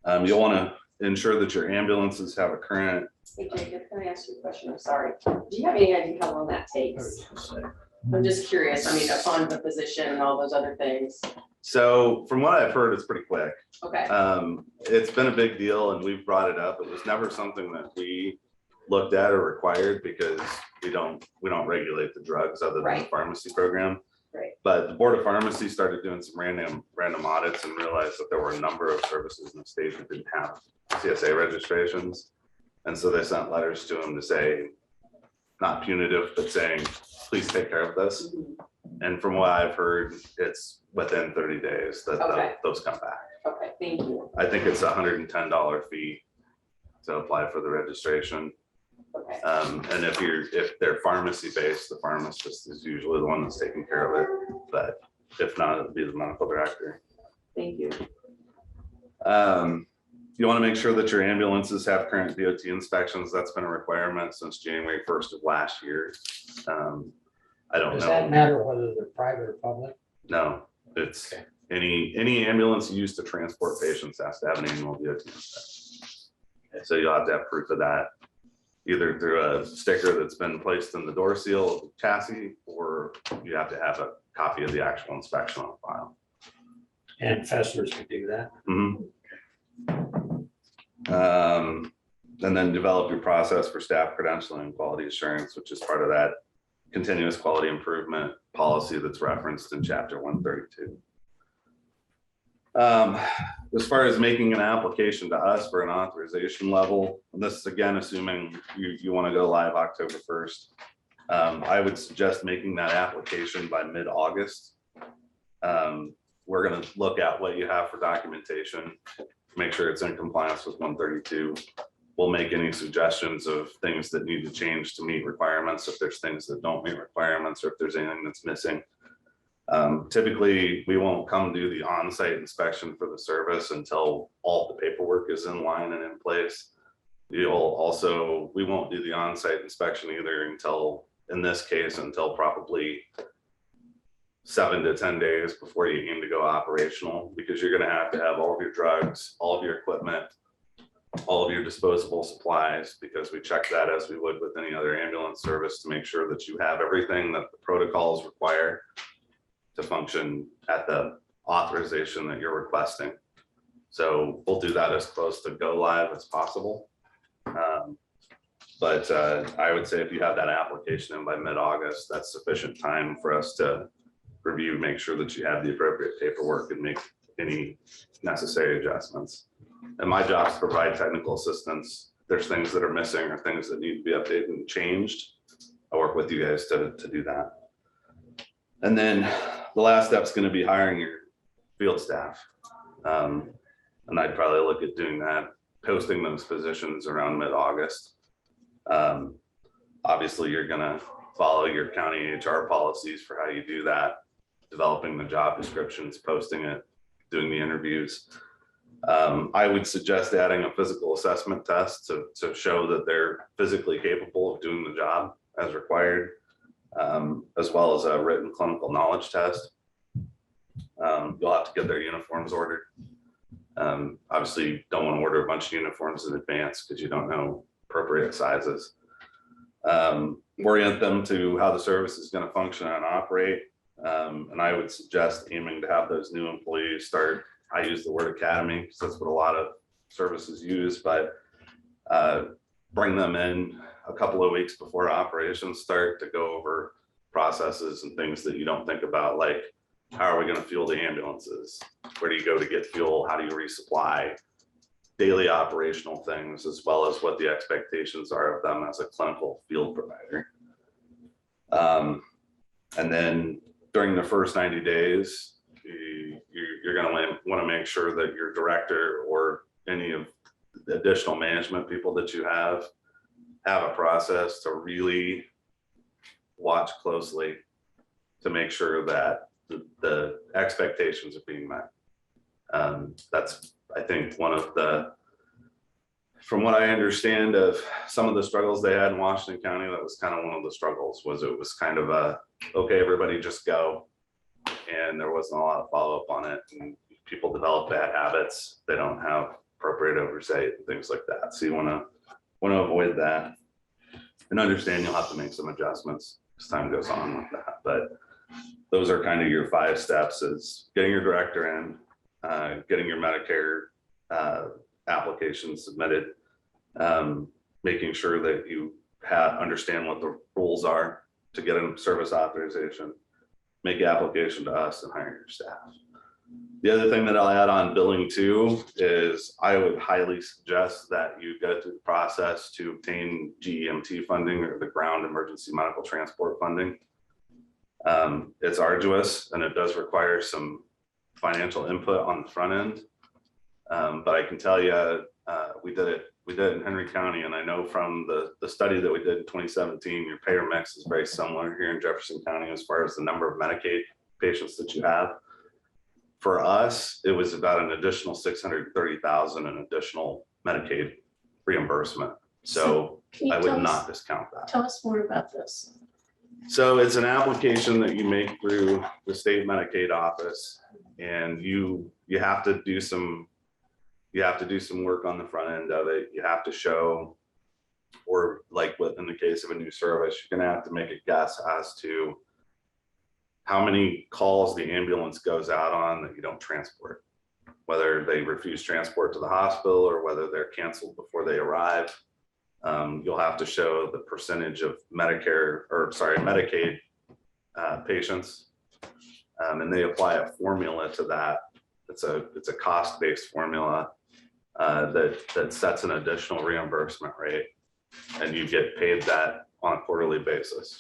You'll want to ensure that your ambulances have a current. Hey Jacob, can I ask you a question? I'm sorry. Do you have any idea how long that takes? I'm just curious. I mean, upon the position and all those other things. So from what I've heard, it's pretty quick. Okay. It's been a big deal and we've brought it up. It was never something that we looked at or required because we don't regulate the drugs other than the pharmacy program. Right. But the Board of Pharmacy started doing some random audits and realized that there were a number of services in the state that didn't have CSA registrations. And so they sent letters to them to say, not punitive, but saying, please take care of this. And from what I've heard, it's within 30 days that those come back. Okay, thank you. I think it's $110 fee to apply for the registration. Okay. And if they're pharmacy based, the pharmacist is usually the one that's taking care of it. But if not, it'll be the medical director. Thank you. You want to make sure that your ambulances have current DOT inspections. That's been a requirement since January 1st of last year. I don't know. Does that matter whether they're private or public? No, it's any ambulance used to transport patients has to have an annual DOT inspection. So you'll have to have proof of that, either through a sticker that's been placed in the door seal of the chassis, or you have to have a copy of the actual inspection on file. And Fessler's can do that. And then develop your process for staff credentialing and quality assurance, which is part of that continuous quality improvement policy that's referenced in chapter 132. As far as making an application to us for an authorization level, and this is again assuming you want to go live October 1st, I would suggest making that application by mid-August. We're going to look at what you have for documentation, make sure it's in compliance with 132. We'll make any suggestions of things that need to change to meet requirements, if there's things that don't meet requirements, or if there's anything that's missing. Typically, we won't come do the on-site inspection for the service until all the paperwork is in line and in place. We won't do the on-site inspection either until, in this case, until probably 7 to 10 days before you aim to go operational, because you're going to have all of your drugs, all of your equipment, all of your disposable supplies, because we check that as we would with any other ambulance service to make sure that you have everything that the protocols require to function at the authorization that you're requesting. So we'll do that as close to go live as possible. But I would say if you have that application in by mid-August, that's sufficient time for us to review, make sure that you have the appropriate paperwork and make any necessary adjustments. And my job is to provide technical assistance. If there's things that are missing or things that need to be updated and changed, I work with you guys to do that. And then the last step is going to be hiring your field staff. And I'd probably look at doing that, posting those positions around mid-August. Obviously, you're going to follow your county HR policies for how you do that, developing the job descriptions, posting it, doing the interviews. I would suggest adding a physical assessment test to show that they're physically capable of doing the job as required, as well as a written clinical knowledge test. You'll have to get their uniforms ordered. Obviously, you don't want to order a bunch of uniforms in advance because you don't know appropriate sizes. orient them to how the service is going to function and operate. And I would suggest aiming to have those new employees start, I use the word academy because that's what a lot of services use, but bring them in a couple of weeks before operations start to go over processes and things that you don't think about, like how are we going to fuel the ambulances? Where do you go to get fuel? How do you resupply? Daily operational things, as well as what the expectations are of them as a clinical field provider. And then during the first 90 days, you're going to want to make sure that your director or any of the additional management people that you have a process to really watch closely to make sure that the expectations are being met. That's, I think, one of the, from what I understand of some of the struggles they had in Washington County, that was kind of one of the struggles, was it was kind of a, okay, everybody just go. And there wasn't a lot of follow-up on it. And people develop bad habits. They don't have appropriate oversight and things like that. So you want to avoid that and understand you'll have to make some adjustments as time goes on with that. But those are kind of your 5 steps: is getting your director in, getting your Medicare application submitted, making sure that you understand what the rules are to get a service authorization, make the application to us, and hire your staff. The other thing that I'll add on billing too is I would highly suggest that you go through the process to obtain GEMT funding, or the Ground Emergency Medical Transport funding. It's arduous and it does require some financial input on the front end. But I can tell you, we did it in Henry County, and I know from the study that we did in 2017, your payer mix is very similar here in Jefferson County as far as the number of Medicaid patients that you have. For us, it was about an additional $630,000 in additional Medicaid reimbursement. So Can you I tell would us- not discount that. Tell us more about this. So it's an application that you make through the state Medicaid office, and you have to do some work on the front end of it. You have to show, or like in the case of a new service, you're gonna have to make a guess as to how many calls the ambulance goes out on that you don't transport, whether they refuse transport to the hospital or whether they're canceled before they arrive. You'll have to show the percentage of Medicaid patients, and they apply a formula to that. It's a cost-based formula that sets an additional reimbursement rate, and you get paid that on a quarterly basis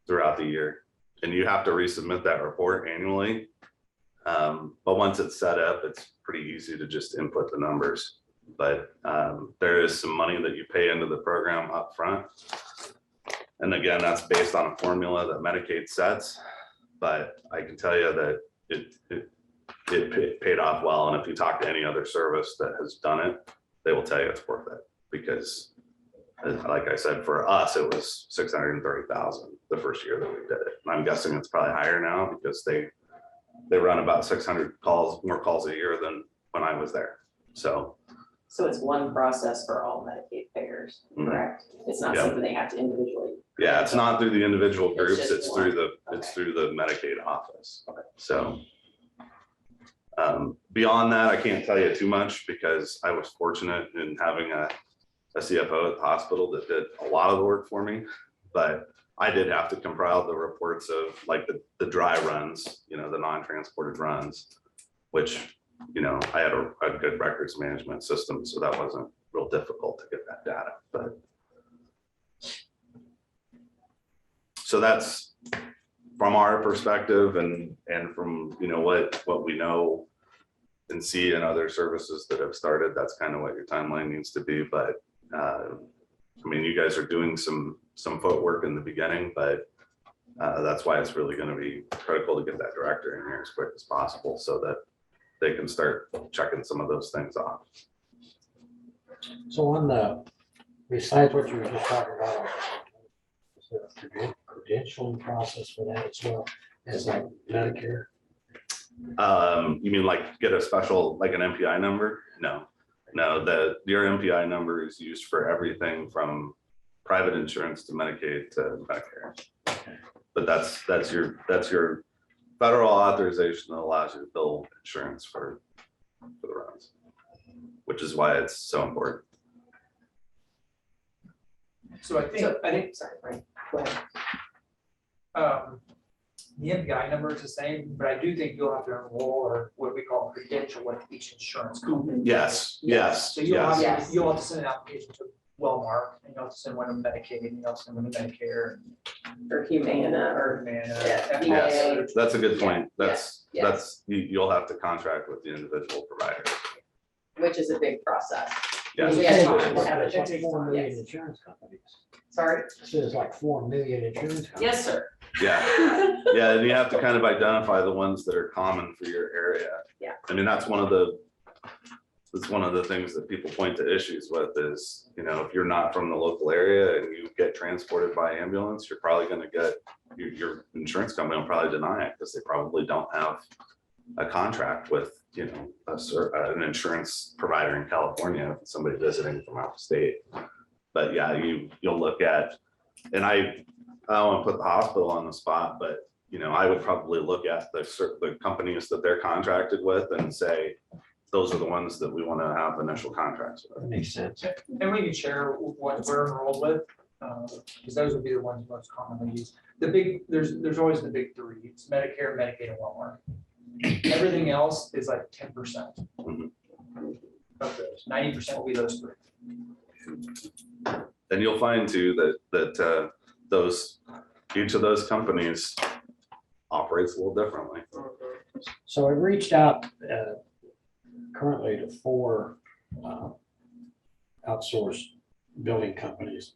throughout the year. And you have to resubmit that report annually. But once it's set up, it's pretty easy to just input the numbers. But there is some money that you pay into the program up front. And again, that's based on a formula that Medicaid sets. But I can tell you that it paid off well. And if you talk to any other service that has done it, they will tell you it's worth it. Because like I said, for us, it was $630,000 the first year that we did it. And I'm guessing it's probably higher now because they run about 600 more calls a year than when I was there. So it's one process for all Medicaid payers, correct? It's not Yeah. something they have to individually. yeah, it's not through the individual It's groups, just it's one. through the Medicaid office. So beyond that, I can't tell you too much because I was fortunate in having a CFO at the hospital that did a lot of the work for me, but I did have to compile the reports of like the dry runs, the non-transported runs, which, I had a good records management system, so that wasn't real difficult to get that data. But so that's from our perspective and from, what we know and see in other services that have started, that's kind of what your timeline needs to be. But you guys are doing some footwork in the beginning, but that's why it's really going to be critical to get that director in here as quick as possible so that they can start checking some of those things off. So besides what you were just talking about, is there a credentialing process for that as well as like Medicare? You mean like get a special, like an MPI number? No, your MPI number is used for everything from private insurance to Medicaid to Medicare. But that's your federal authorization that allows you to bill insurance for the roads, which is why it's so important. So I think, Sorry, Frank, go ahead. The MPI number is the same, but I do think you'll have to enroll or what we call credential with each insurance company. Yes, yes, So you'll have, yes. you'll have to send an application to Wellmark, and you'll have to send one to Medicaid, and you'll have to send one to Medicare. Or Humana, or Humana. Yeah, FIA. VA. That's a good point. That's, yeah. you'll have to contract with the individual provider. which is a big process. Yes. We had It's talked about like it. 4 million Yes. insurance companies. Sorry? So there's like 4 million insurance companies. Yes, sir. Yeah, yeah, and you have to kind of identify the ones that are common for your area. Yeah. I mean, that's one of the things that people point to issues with is, you know, if you're not from the local area and you get transported by ambulance, you're probably gonna get, your insurance company will probably deny it because they probably don't have a contract with, you know, an insurance provider in California, if somebody visiting from out of state. But yeah, you'll look at, and I don't want to put the hospital on the spot, but you know, I would probably look at the companies that they're contracted with and say, those are the ones that we want to have initial contracts with. That makes sense. And we can share what we're enrolled with, because those would be the ones most commonly used. There's always the big three, it's Medicare, Medicaid, and Walmart. Everything else is like 10% Mhm. of those, 90% will be those three. And you'll find too that each of those companies operates a little differently. So I reached out currently to 4 outsourced building companies.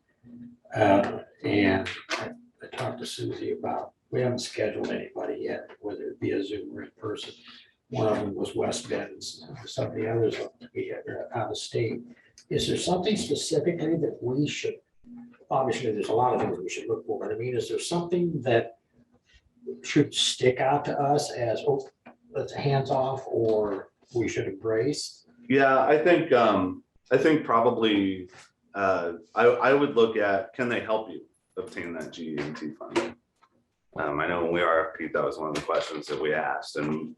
And I talked to Susie about, we haven't scheduled anybody yet, whether it be a Zoom or in person. One of them was West Bend, some of the others look to be out of state. Is there something specifically that we should, obviously, there's a lot of things we should look for, but I mean, is there something that should stick out to us as, oh, let's hands off, or we should embrace? Yeah, I think probably I would look at, can they help you obtain that GEMT funding? I know when we RFP, that was one of the questions that we asked, and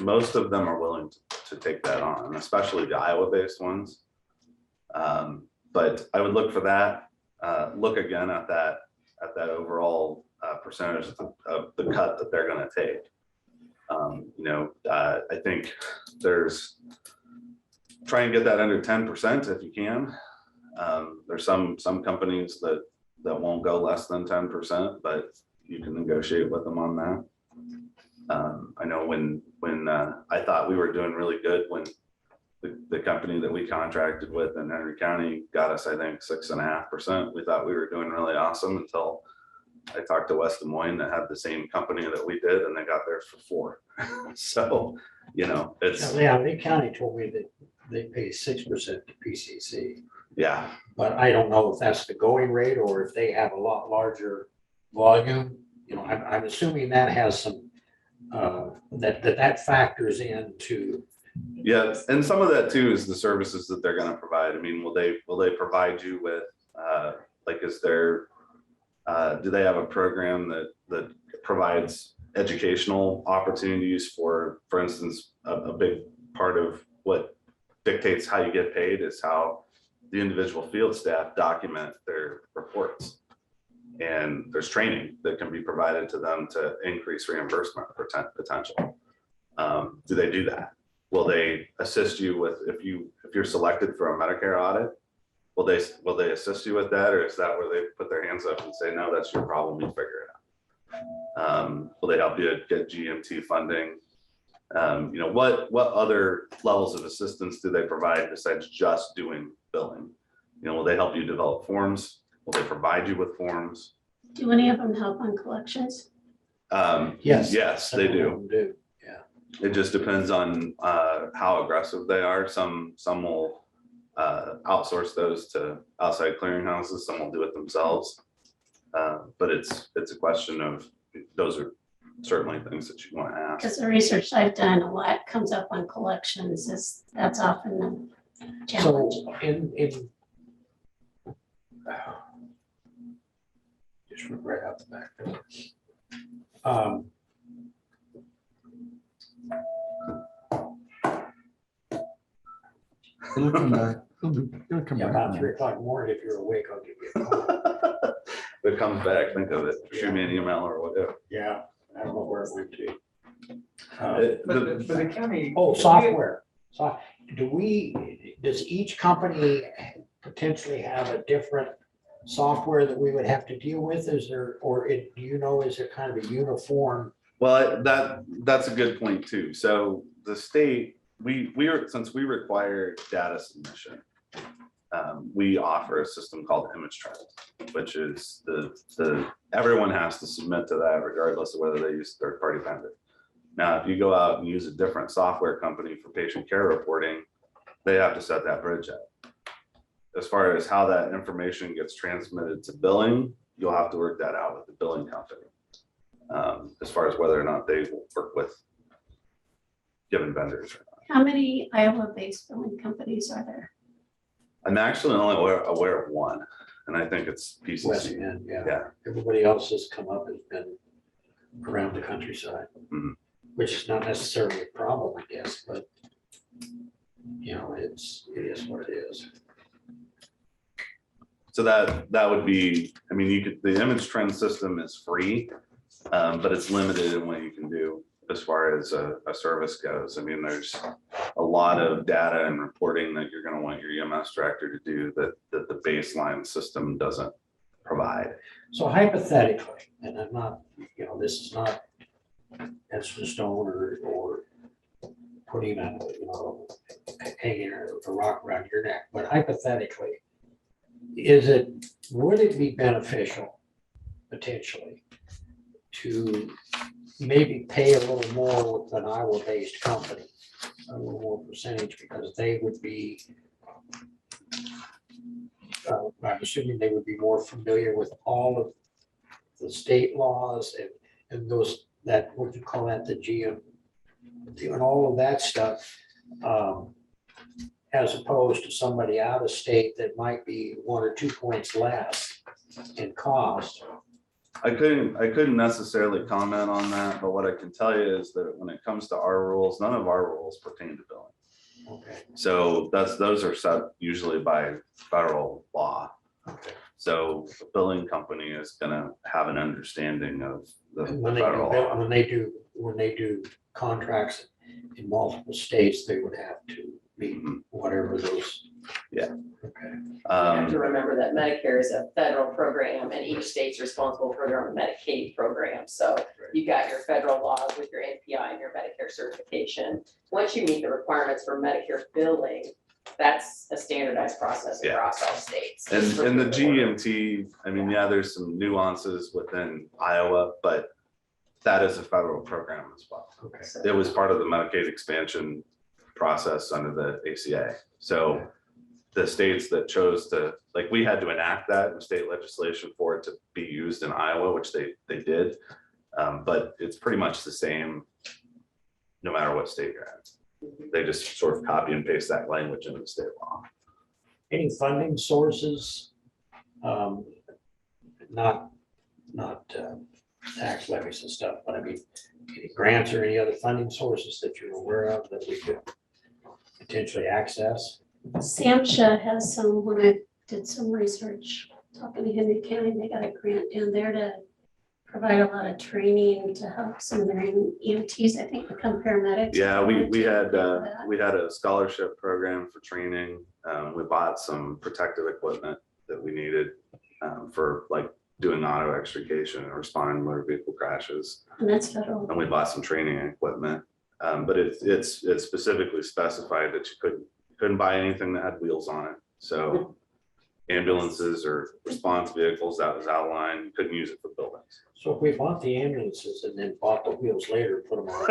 most of them are willing to take that on, especially the Iowa-based ones. But I would look for that. Look again at that overall percentage of the cut that they're going to take. You know, I think try and get that under 10% if you can. There's some companies that won't go less than 10%, but you can negotiate with them on that. I know when I thought we were doing really good when the company that we contracted with in Henry County got us, I think, 6.5%. We thought we were doing really awesome until I talked to West Des Moines that had the same company that we did, and they got theirs for 4. So, you know, it's. Yeah, Lee County told me that they pay 6% to PCC. Yeah. But I don't know if that's the going rate or if they have a lot larger volume. You know, I'm assuming that has some, that factors into. Yes, and some of that too is the services that they're going to provide. I mean, will they provide you with, like, is there, do they have a program that provides educational opportunities for instance, a big part of what dictates how you get paid is how the individual field staff document their reports. And there's training that can be provided to them to increase reimbursement potential. Do they do that? Will they assist you with, if you're selected for a Medicare audit, will they assist you with that, or is that where they put their hands up and say, no, that's your problem, you figure it out? Will they help you get GMT funding? You know, what other levels of assistance do they provide besides just doing billing? You know, will they help you develop forms? Will they provide you with forms? Do any of them help on collections? Yes, they do. Yeah. It just depends on how aggressive they are. Some will outsource those to outside clearinghouses. Some will do it themselves. But it's a question of, those are certainly things that you want to ask. Because the research I've done, a lot comes up on collections, that's often the challenge. So in Just right out the back door. It'll come back. It'll come Yeah, back. about 3 o'clock in the morning, if you're awake, I'll give you a call. If it comes back, think of it, shoot me an email or whatever. Yeah, I don't know where it went to. But the county. Oh, software. So does each company potentially have a different software that we would have to deal with? Is there, do you know, is there kind of a uniform? Well, that's a good point too. So the state, since we require data submission, we offer a system called image trend, which is everyone has to submit to that regardless of whether they use a third-party vendor. Now, if you go out and use a different software company for patient care reporting, they have to set that bridge up. As far as how that information gets transmitted to billing, you'll have to work that out with the billing company. As far as whether or not they will work with given vendors or not. How many Iowa-based billing companies are there? I'm actually only aware of one, and I think it's West PCC. End, yeah. Yeah. Everybody else has come up has been around the countryside, Mhm. which is not necessarily a problem, I guess, but you know, it is what it is. So that would be, I mean, the image trend system is free, but it's limited in what you can do as far as a service goes. I mean, there's a lot of data and reporting that you're going to want your EMS director to do that the baseline system doesn't provide. So hypothetically, and I'm not, you know, this is not etched in stone or putting a, you know, hanging a rock around your neck, but hypothetically, would it be beneficial potentially to maybe pay a little more with an Iowa-based company, a little more percentage, because they would be, I'm assuming they would be more familiar with all of the state laws and those, that, what you call that, the GM, and all of that stuff, as opposed to somebody out of state that might be 1 or 2 points less in cost. I couldn't necessarily comment on that, but what I can tell you is that when it comes to our rules, none of our rules pertain to billing. Okay. So those are set usually by federal law. Okay. So the billing company is gonna have an understanding of the When federal law. they do contracts in multiple states, they would have to meet whatever those. Yeah. Okay. You have to remember that Medicare is a federal program and each state's responsible for their own Medicaid program. So you got your federal laws with your NPI and your Medicare certification. Once you meet the requirements for Medicare billing, that's a standardized process across all states. And the GMT, I mean, yeah, there's some nuances within Iowa, but that is a federal program as well. Okay. It was part of the Medicaid expansion process under the ACA. So the states that chose to, like, we had to enact that in state legislation for it to be used in Iowa, which they did. But it's pretty much the same no matter what state you're at. They just sort of copy and paste that language into the state law. Any funding sources? Not tax levies and stuff, but I mean, any grants or any other funding sources that you're aware of that we could potentially access? Samsha has some, when I did some research, talking to Henry County, they got a grant down there to provide a lot of training to help some of their EMTs, I think, become paramedics. Yeah, we had a scholarship program for training. We bought some protective equipment that we needed for like doing auto extrication and responding to motor vehicle crashes. And that's federal. And we bought some training equipment, but it's specifically specified that you couldn't buy anything that had wheels on it. So ambulances or response vehicles, that was outlined, you couldn't use it for buildings. So if we bought the ambulances and then bought the wheels later, put them on.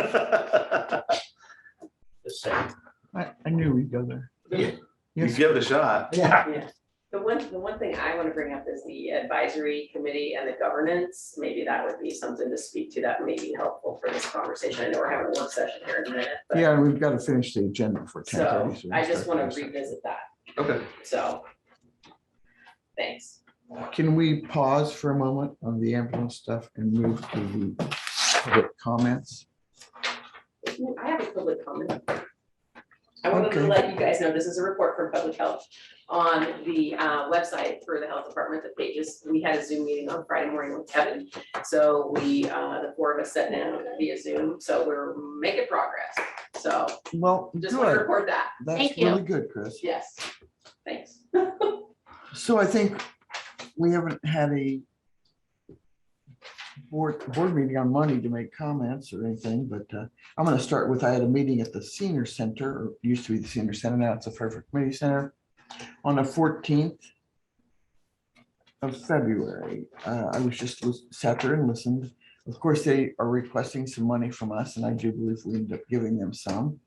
The same. I knew we'd go there. You Yes. give it a shot. Yeah. The one thing I want to bring up is the advisory committee and the governance. Maybe that would be something to speak to that may be helpful for this conversation. I know we're having a work session here in a minute. But Yeah, we've got to finish the agenda for 10:30. so I just want to revisit that. Okay. So, thanks. Can we pause for a moment on the ambulance stuff and move to the public comments? I have a public comment. I wanted to Okay. let you guys know, this is a report from Public Health on the website for the health department, the pages. We had a Zoom meeting on Friday morning with Kevin. So we, the four of us sat down via Zoom, so we're making progress. So Well, just want to good. report that. That's Thank you. really good, Chris. Yes, thanks. So I think we haven't had a board meeting on Monday to make comments or anything, but I'm going to start with, I had a meeting at the senior center, or used to be the senior center, now it's the Fairfield Community Center, on the 14th of February. I was just sat there and listened. Of course, they are requesting some money from us, and I do believe we end up giving them some.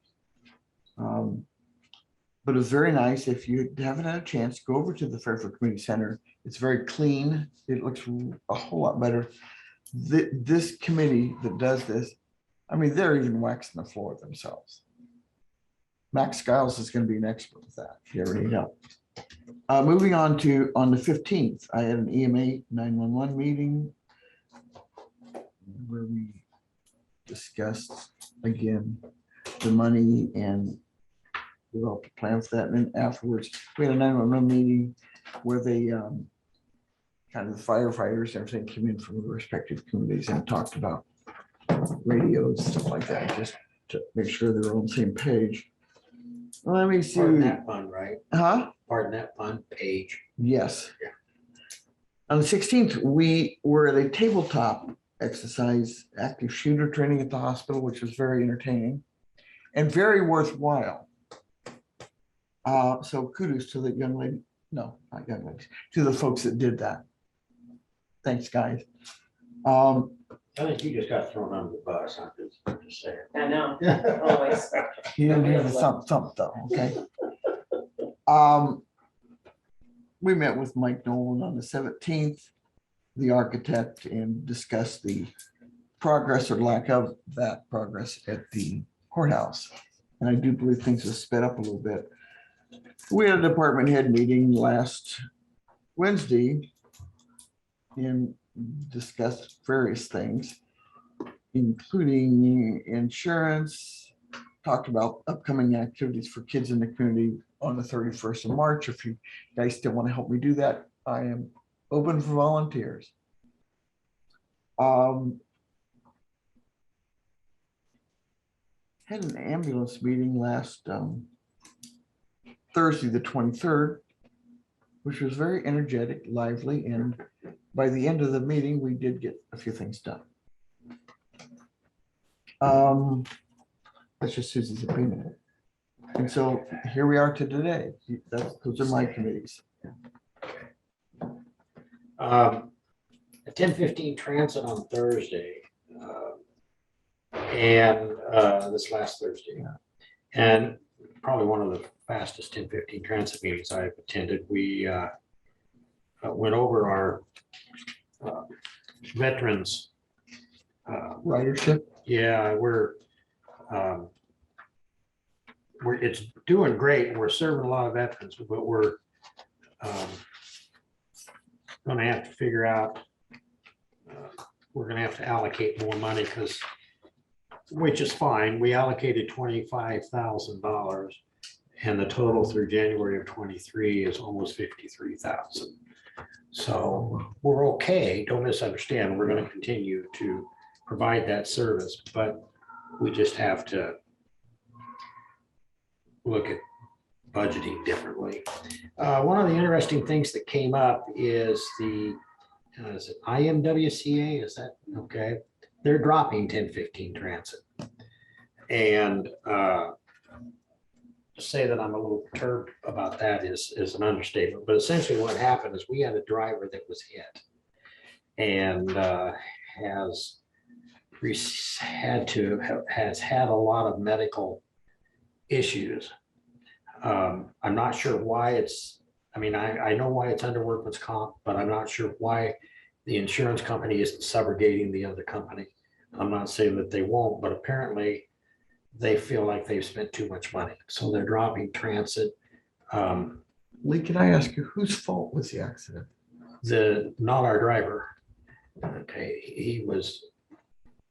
But it was very nice. If you haven't had a chance, go over to the Fairfield Community Center. It's very clean. It looks a whole lot better. This committee that does this, I mean, they're even waxing the floor themselves. Max Skiles is going to be an expert with that, if you ever need help. Moving on to, on the 15th, I had an EMA 911 meeting where we discussed, again, the money and developed a plan for that. And then afterwards, we had a 911 meeting where they kind of the firefighters, everything came in from the respective communities and talked about radios, stuff like that, just to make sure they're on the same page. Let me see. Pardon that fund, right? Huh? Pardon that fund, page. Yes. Yeah. On the 16th, we were at a tabletop exercise, active shooter training at the hospital, which was very entertaining and very worthwhile. So kudos to the young lady, no, not young ladies, to the folks that did that. Thanks, guys. I think you just got thrown under the bus. I'm just saying. I know, always. You didn't hear the thump though, okay? We met with Mike Nolan on the 17th, the architect, and discussed the progress or lack of that progress at the courthouse. And I do believe things have sped up a little bit. We had a department head meeting last Wednesday and discussed various things, including insurance, talked about upcoming activities for kids in the community on the 31st of March. If you guys still want to help me do that, I am open for volunteers. Had an ambulance meeting last Thursday, the 23rd, which was very energetic, lively, and by the end of the meeting, we did get a few things done. That's just Susie's opinion. And so here we are to today. Those are my committees. A 10:15 transit on Thursday. And this last Thursday. And probably one of the fastest 10:15 transit meetings I've attended. We went over our veterans ridership. Yeah, it's doing great. We're serving a lot of veterans, but we're going to have to figure out, we're going to have to allocate more money because, which is fine. We allocated $25,000 and the total through January of 23 is almost 53,000. So we're okay. Don't misunderstand. We're going to continue to provide that service, but we just have to look at budgeting differently. One of the interesting things that came up is the is it IMWCA? Is that okay? They're dropping 10:15 transit, and to say that I'm a little perturbed about that is an understatement. But essentially, what happened is we had a driver that was hit, and has had a lot of medical issues. I'm not sure why it's, I mean, I know why it's under workman's comp, but I'm not sure why the insurance company isn't subrogating the other company. I'm not saying that they won't, but apparently they feel like they've spent too much money. So they're dropping transit. Lee, can I ask you, whose fault was the accident? not our driver, okay, he was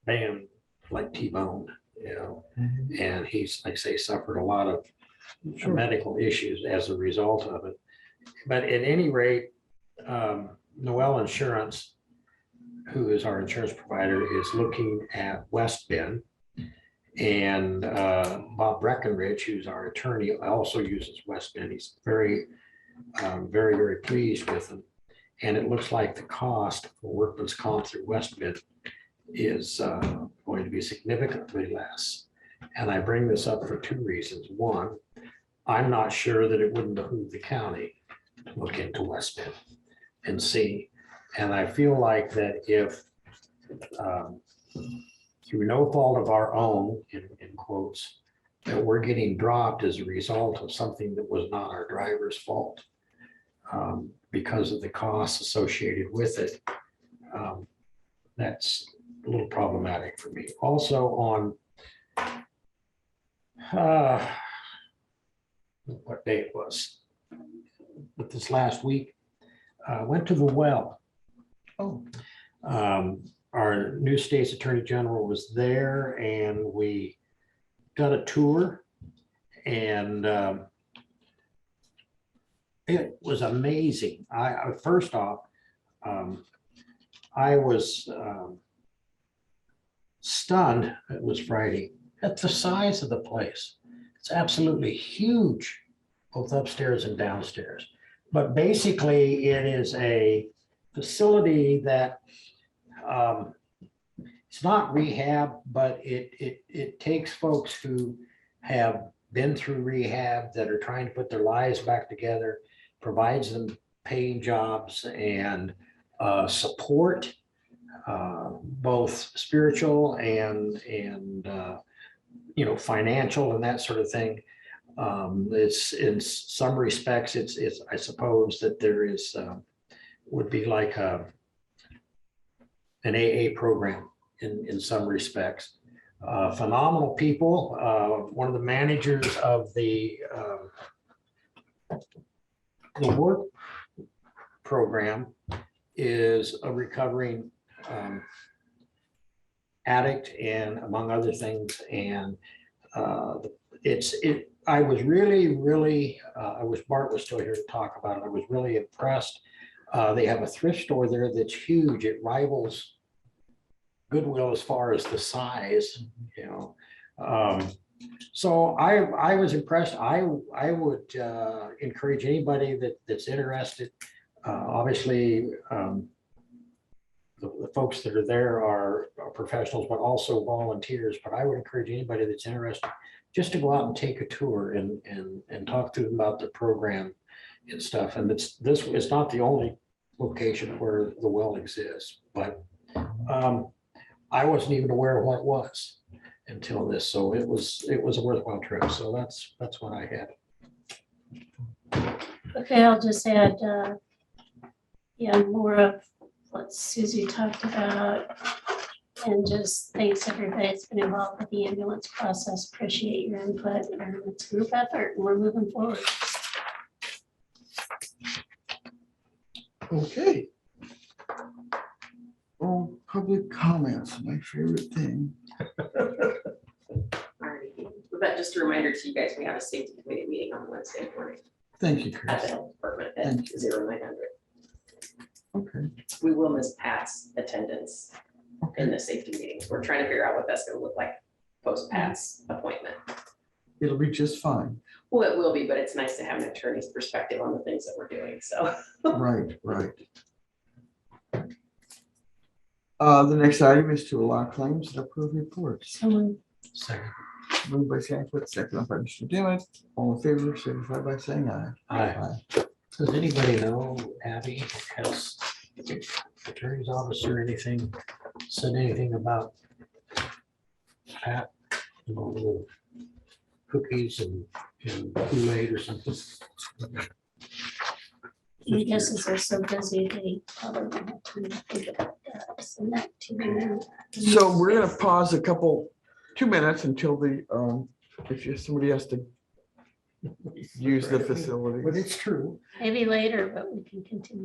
banned like T-boned, you know, and he's, like I say, suffered a lot of medical issues as a result of it. But at any rate, Noel Insurance, who is our insurance provider, is looking at West Bend. And Bob Breckenridge, who's our attorney, also uses West Bend. He's very, very pleased with them. And it looks like the cost for workman's comp through West Bend is going to be significantly less. And I bring this up for two reasons. One, I'm not sure that it wouldn't behoove the county to look into West Bend and see. And I feel like that if through no fault of our own, in quotes, that we're getting dropped as a result of something that was not our driver's fault, because of the costs associated with it, that's a little problematic for me. Also on what day it was, but this last week, went to the well. Oh. Our new state's attorney general was there and we got a tour, and it was amazing. First off, I was stunned, it was Friday, at the size of the place. It's absolutely huge, both upstairs and downstairs. But basically it is a facility that it's not rehab, but it takes folks who have been through rehab that are trying to put their lives back together, provides them paying jobs and support, both spiritual and you know, financial and that sort of thing. It's in some respects, it's I suppose that there is would be like an AA program in some respects. Phenomenal people. One of the managers of the work program is a recovering addict, and among other things. And I was really, I wish Bart was still here to talk about it. I was really impressed. They have a thrift store there that's huge. It rivals Goodwill as far as the size, you know. So I was impressed. I would encourage anybody that's interested. Obviously, the folks that are there are professionals, but also volunteers. But I would encourage anybody that's interested just to go out and take a tour and talk to them about the program and stuff. And this is not the only location where the well exists, but I wasn't even aware of what it was until this. So it was a worthwhile trip. So that's what I had. Okay, I'll just add, yeah, more of what Susie talked about. And just thanks everybody that's been involved with the ambulance process. Appreciate your input, and it's a group effort and we're moving forward. Okay. Oh, public comments, my favorite thing. Alrighty. But just a reminder to you guys, we have a safety committee meeting on Wednesday morning Thank you, at Chris. the health department at Thank you. 0900. Okay. We will miss Pat's attendance in the safety meetings. We're trying to figure out what that's gonna look like post Pat's appointment. It'll be just fine. Well, it will be, but it's nice to have an attorney's perspective on the things that we're doing, so. Right. The next item is to allow claims and approve reports. Someone, Second. Moved by Sanford, second by Mr. Dillon. All in favor, signify by saying aye. Aye. Does anybody know, Abby, has the attorney's office or anything said anything about Pat, you know, little cookies and Kool-Aid or something? my guess is they're so busy, they probably don't have time to think about that. Send that to me. So we're gonna pause 2 minutes until somebody has to use the facility. But it's true. Maybe later, but we can continue.